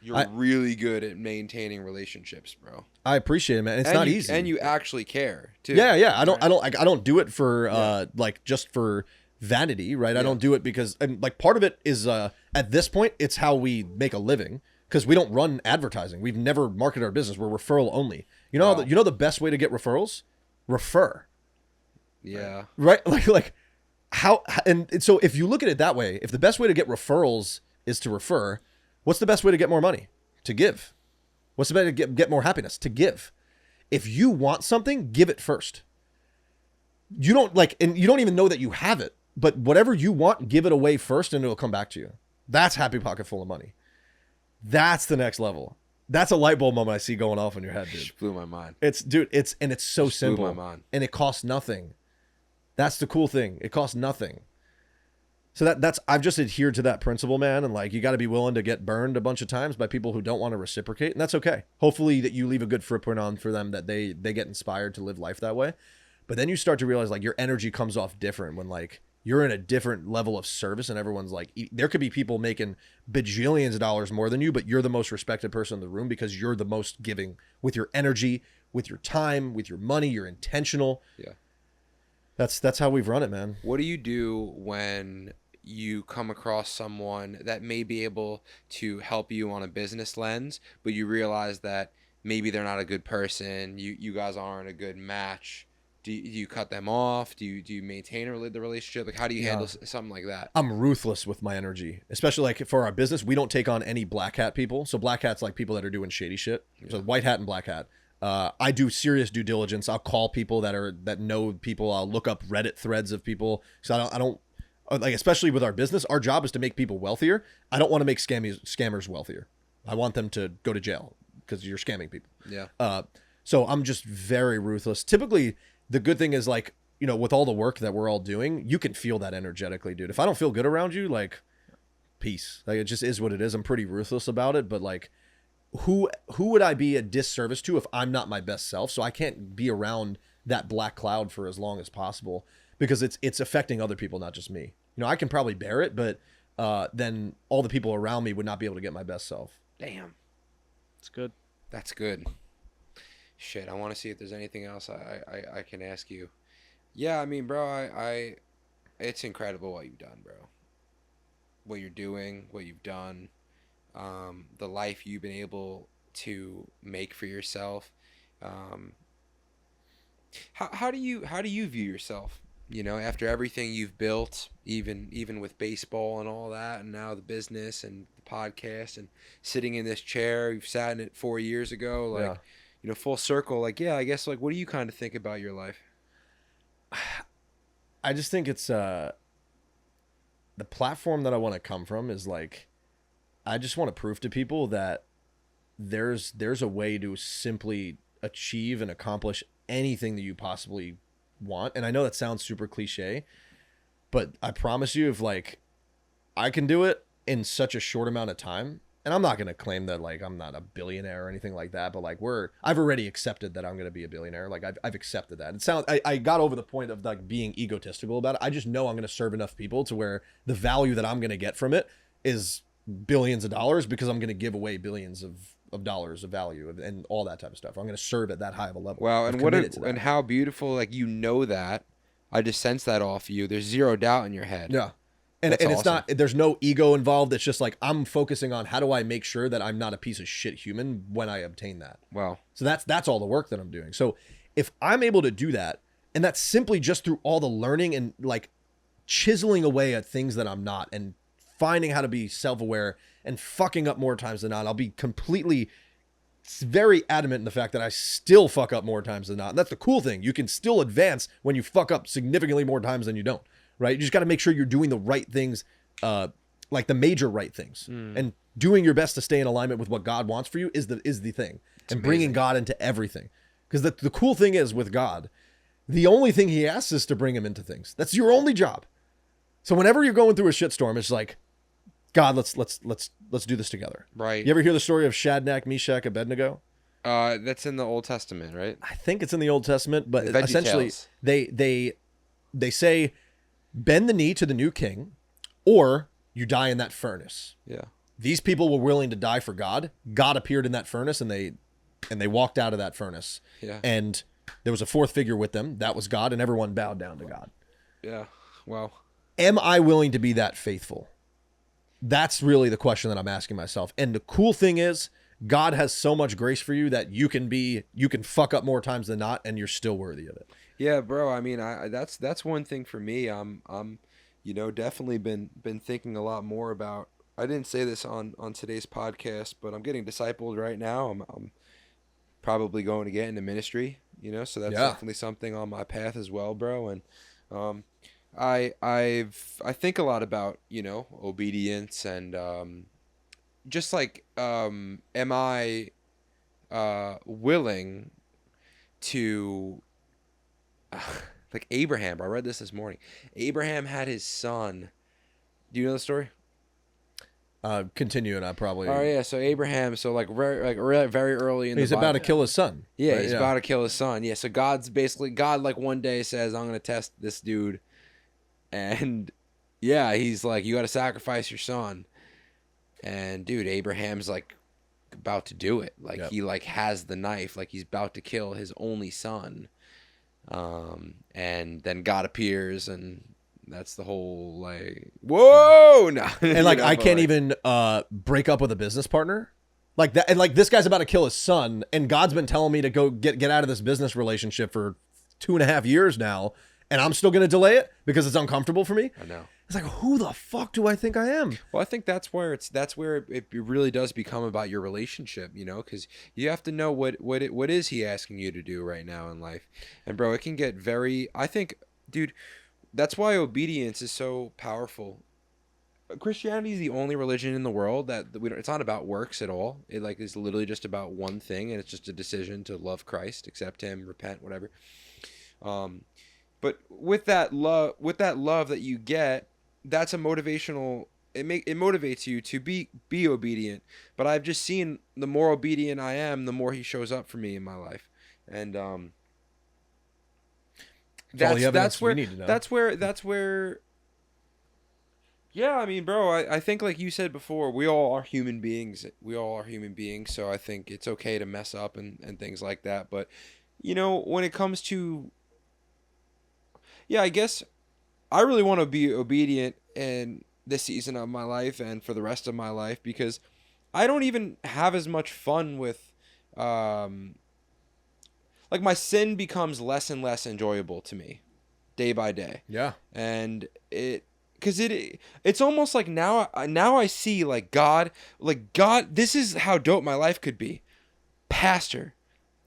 B: You're really good at maintaining relationships, bro.
A: I appreciate it, man. It's not easy.
B: And you actually care too.
A: Yeah. I don't do it for like just for vanity, right? I don't do it because, and like part of it is at this point it's how we make a living, because we don't run advertising. We've never marketed our business. We're referral only. You know, you know the best way to get referrals? Refer.
B: Yeah.
A: Right? Like how, and so if you look at it that way, if the best way to get referrals is to refer, what's the best way to get more money? To give. What's the way to get more happiness? To give. If you want something, give it first. You don't like, and you don't even know that you have it, but whatever you want, give it away first and it'll come back to you. That's happy pocket full of money. That's the next level. That's a light bulb moment I see going off in your head, dude.
B: Just blew my mind.
A: It's so simple.
B: Blew my mind.
A: And it costs nothing. That's the cool thing. It costs nothing. So I've just adhered to that principle, man. And like, you got to be willing to get burned a bunch of times by people who don't want to reciprocate. And that's okay. Hopefully that you leave a good footprint on for them, that they get inspired to live life that way. But then you start to realize like your energy comes off different when like you're in a different level of service and everyone's like, there could be people making bajillions of dollars more than you, but you're the most respected person in the room because you're the most giving with your energy, with your time, with your money. You're intentional.
B: Yeah.
A: That's how we've run it, man.
B: What do you do when you come across someone that may be able to help you on a business lens, but you realize that maybe they're not a good person, you guys aren't a good match? Do you cut them off? Do you maintain the relationship? Like, how do you handle something like that?
A: I'm ruthless with my energy, especially like for our business. We don't take on any black hat people. So black hat's like people that are doing shady shit. So white hat and black hat. I do serious due diligence. I'll call people that know people. I'll look up Reddit threads of people. So I don't like, especially with our business, our job is to make people wealthier. I don't want to make scammers wealthier. I want them to go to jail because you're scamming people.
B: Yeah.
A: So I'm just very ruthless. Typically, the good thing is like, you know, with all the work that we're all doing, you can feel that energetically, dude. If I don't feel good around you, like, peace. Like, it just is what it is. I'm pretty ruthless about it, but like, who would I be a disservice to if I'm not my best self? So I can't be around that black cloud for as long as possible because it's affecting other people, not just me. You know, I can probably bear it, but then all the people around me would not be able to get my best self.
B: Damn.
C: It's good.
B: That's good. Shit, I want to see if there's anything else I can ask you. Yeah, I mean, bro, it's incredible what you've done, bro. What you're doing, what you've done, the life you've been able to make for yourself. How do you view yourself? You know, after everything you've built, even with baseball and all that, and now the business and the podcast and sitting in this chair, you've sat in it 4 years ago, like. Yeah. You know, full circle, like, yeah, I guess, like, what do you kind of think about your life?
A: I just think it's, the platform that I want to come from is like, I just want to prove to people that there's a way to simply achieve and accomplish anything that you possibly want. And I know that sounds super cliche, but I promise you, if like, I can do it in such a short amount of time. And I'm not going to claim that like I'm not a billionaire or anything like that, but like I've already accepted that I'm going to be a billionaire. Like I've accepted that. It sounds, I got over the point of like being egotistical about it. I just know I'm going to serve enough people to where the value that I'm going to get from it is billions of dollars, because I'm going to give away billions of dollars of value and all that type of stuff. I'm going to serve at that high of a level.
B: Wow. And how beautiful, like, you know, that I just sense that off you. There's zero doubt in your head.
A: Yeah. And awesome. It's not, there's no ego involved. It's just like, I'm focusing on how do I make sure that I'm not a piece of shit human when I obtain that.
B: Wow.
A: So that's all the work that I'm doing. So if I'm able to do that, and that's simply just through all the learning and like chiseling away at things that I'm not and finding how to be self-aware and fucking up more times than not, I'll be completely very adamant in the fact that I still fuck up more times than not. And that's the cool thing. You can still advance when you fuck up significantly more times than you don't. Right? You just got to make sure you're doing the right things, like the major right things, and doing your best to stay in alignment with what God wants for you is the thing. It's and bringing God into everything. Because the cool thing is with God, the only thing he asks is to bring him into things. That's your only job. So whenever you're going through a shitstorm, it's like, God, let's do this together.
B: Right.
A: You ever hear the story of Shadrach, Meshach, Abednego?
B: That's in the Old Testament, right?
A: I think it's in the Old Testament, but essentially they say, bend the knee to the new king, or you die in that furnace.
B: Yeah.
A: these people were willing to die for God. God appeared in that furnace, and they walked out of that furnace.
B: Yeah.
A: And there was a fourth figure with them. That was God, and everyone bowed down to God.
B: Yeah. Wow.
A: Am I willing to be that faithful? That's really the question that I'm asking myself. And the cool thing is, God has so much grace for you that you can fuck up more times than not, and you're still worthy of it.
B: Yeah, bro. I mean, that's one thing for me. I'm definitely been thinking a lot more about. I didn't say this on today's podcast, but I'm getting discipled right now. I'm probably going to get into ministry, so that's definitely something on my path as well, bro. And I think a lot about, obedience and just like am I willing to like Abraham, bro. I read this morning. Abraham had his son. Do you know the story?
A: Continue, and I probably.
B: Oh yeah, so Abraham, very early in
A: he's
B: the Bible.
A: about to kill his son.
B: Yeah,
A: right?
B: he's about to kill his son. Yeah, so God like one day says, "I'm gonna test this dude," and yeah, he's like, "You got to sacrifice your son," and dude, Abraham's like about to do it. Like he like has the knife, like he's about to kill his only son, and then God appears and. That's the whole like whoa no.
A: And like I can't even break up with a business partner like that, and like this guy's about to kill his son, and God's been telling me to go get out of this business relationship for 2.5 years now, and I'm still gonna delay it because it's uncomfortable for me.
B: I know.
A: It's like, who the fuck do I think I am?
B: Well, I think that's where it really does become about your relationship, because you have to know what is he asking you to do right now in life, and bro, it can get very. I think, dude. That's why obedience is so powerful. Christianity is the only religion in the world that it's not about works at all. It like is literally just about one thing, and it's just a decision to love Christ, accept Him, repent, whatever. But with that love that you get, that's a motivational. It motivates you to be obedient. But I've just seen the more obedient I am, the more He shows up for me in my life, and That's where yeah, I mean, bro, I think like you said before, we all are human beings. So I think it's okay to mess up and things like that. But when it comes to I guess I really want to be obedient in this season of my life and for the rest of my life, because I don't even have as much fun with like my sin becomes less and less enjoyable to me day by day.
A: Yeah.
B: And it's almost like now I see like God, this is how dope my life could be. Pastor,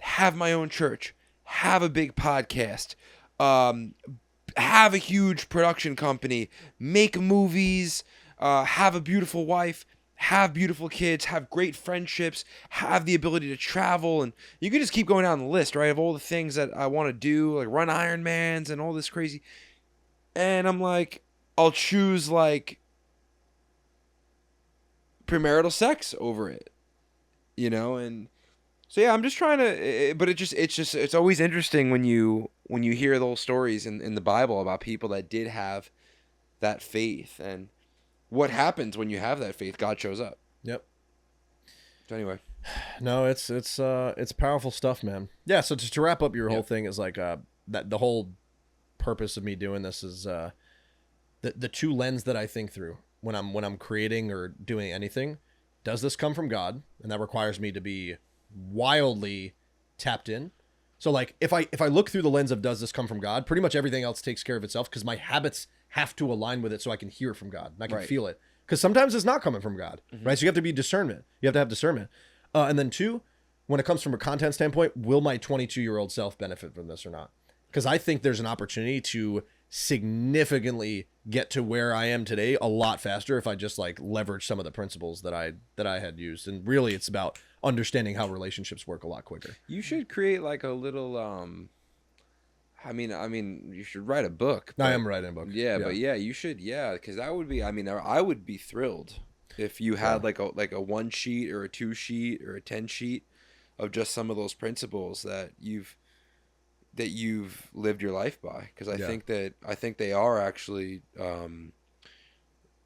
B: have my own church, have a big podcast, have a huge production company, make movies, have a beautiful wife, have beautiful kids, have great friendships, have the ability to travel, and you can just keep going down the list, right, of all the things that I want to do, like run Ironmans and all this crazy. And I'm like, I'll choose like premarital sex over it, and so yeah, I'm just trying to. But it's always interesting when you hear those stories in the Bible about people that did have that faith and. What happens when you have that faith? God shows up.
A: Yep.
B: So anyway,
A: no, it's powerful stuff, man. Yeah. So to wrap up your whole thing is like that the whole purpose of me doing this is the two lens that I think through when I'm creating or doing anything. Does this come from God? And that requires me to be wildly tapped in. So like if I look through the lens of does this come from God, pretty much everything else takes care of itself because my habits have to align with it so I can hear it from God and I can feel it. Because sometimes it's not coming from God, right? So you have to be discernment. You have to have discernment. And then two, when it comes from a content standpoint, will my 22-year-old self benefit from this or not? Because I think there's an opportunity to significantly get to where I am today a lot faster if I just like leverage some of the principles that I had used. And really it's about understanding how relationships work a lot quicker.
B: You should create like a little I mean, you should write a book.
A: I am writing a book.
B: Yeah, but yeah, you should. Yeah, because that would be. I mean, I would be thrilled if you had like a 1 sheet or a 2 sheet or a 10 sheet of just some of those principles that you've lived your life by. Because I think they are actually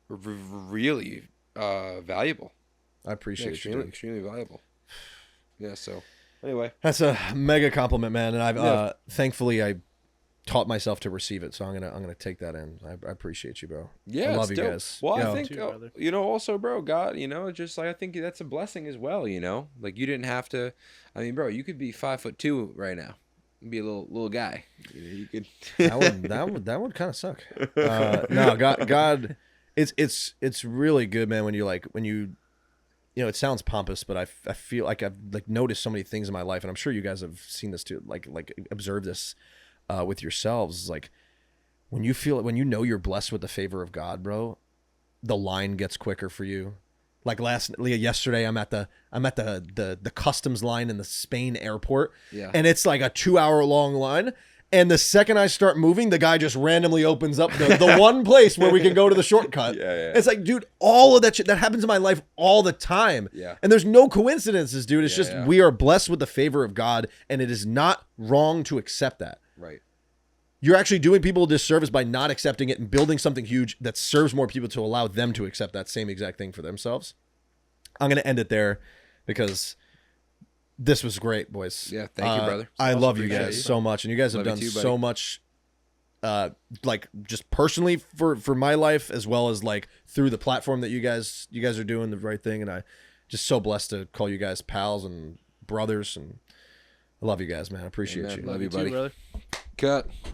B: really valuable.
A: I appreciate
B: extremely,
A: you.
B: extremely valuable. Yeah. So anyway,
A: That's a mega compliment, man. And I've thankfully I taught myself to receive it, so I'm gonna take that in. I appreciate you, bro.
B: yeah,
A: I love
B: it's
A: you
B: dope.
A: guys.
B: Well,
A: Yo.
B: I think
C: Too, brother.
B: also, bro, God, just like I think that's a blessing as well. Like you didn't have to. I mean, bro, you could be 5'2" right now. Be a little guy. You could.
A: that would kind of suck. No, God, it's really good, man. When you it sounds pompous, but I feel like I've like noticed so many things in my life, and I'm sure you guys have seen this too. Like observe this with yourselves. Like when you know you're blessed with the favor of God, bro, the line gets quicker for you. Like yesterday, I'm at the customs line in the Spain airport, and it's like a 2-hour long line. And the second I start moving, the guy just randomly opens up the one place where we can go to the shortcut.
B: Yeah.
A: It's like, dude, all of that shit that happens in my life all the time.
B: Yeah.
A: And there's no coincidences, dude. It's just
B: yeah.
A: we are blessed with the favor of God, and it is not wrong to accept that.
B: Right.
A: You're actually doing people a disservice by not accepting it and building something huge that serves more people to allow them to accept that same exact thing for themselves. I'm going to end it there because this was great, boys.
B: Yeah, thank you, brother.
A: I
B: Also
A: love you
B: appreciate
A: guys
B: you.
A: so much, and you guys have
B: Love you
A: done
B: too,
A: so
B: buddy.
A: much, like just personally for my life, as well as like through the platform that you guys are doing the right thing, and I just so blessed to call you guys pals and brothers, and I love you guys, man. I appreciate
B: Amen.
A: you.
B: Love you,
C: too,
B: buddy.
C: brother.
B: Cut.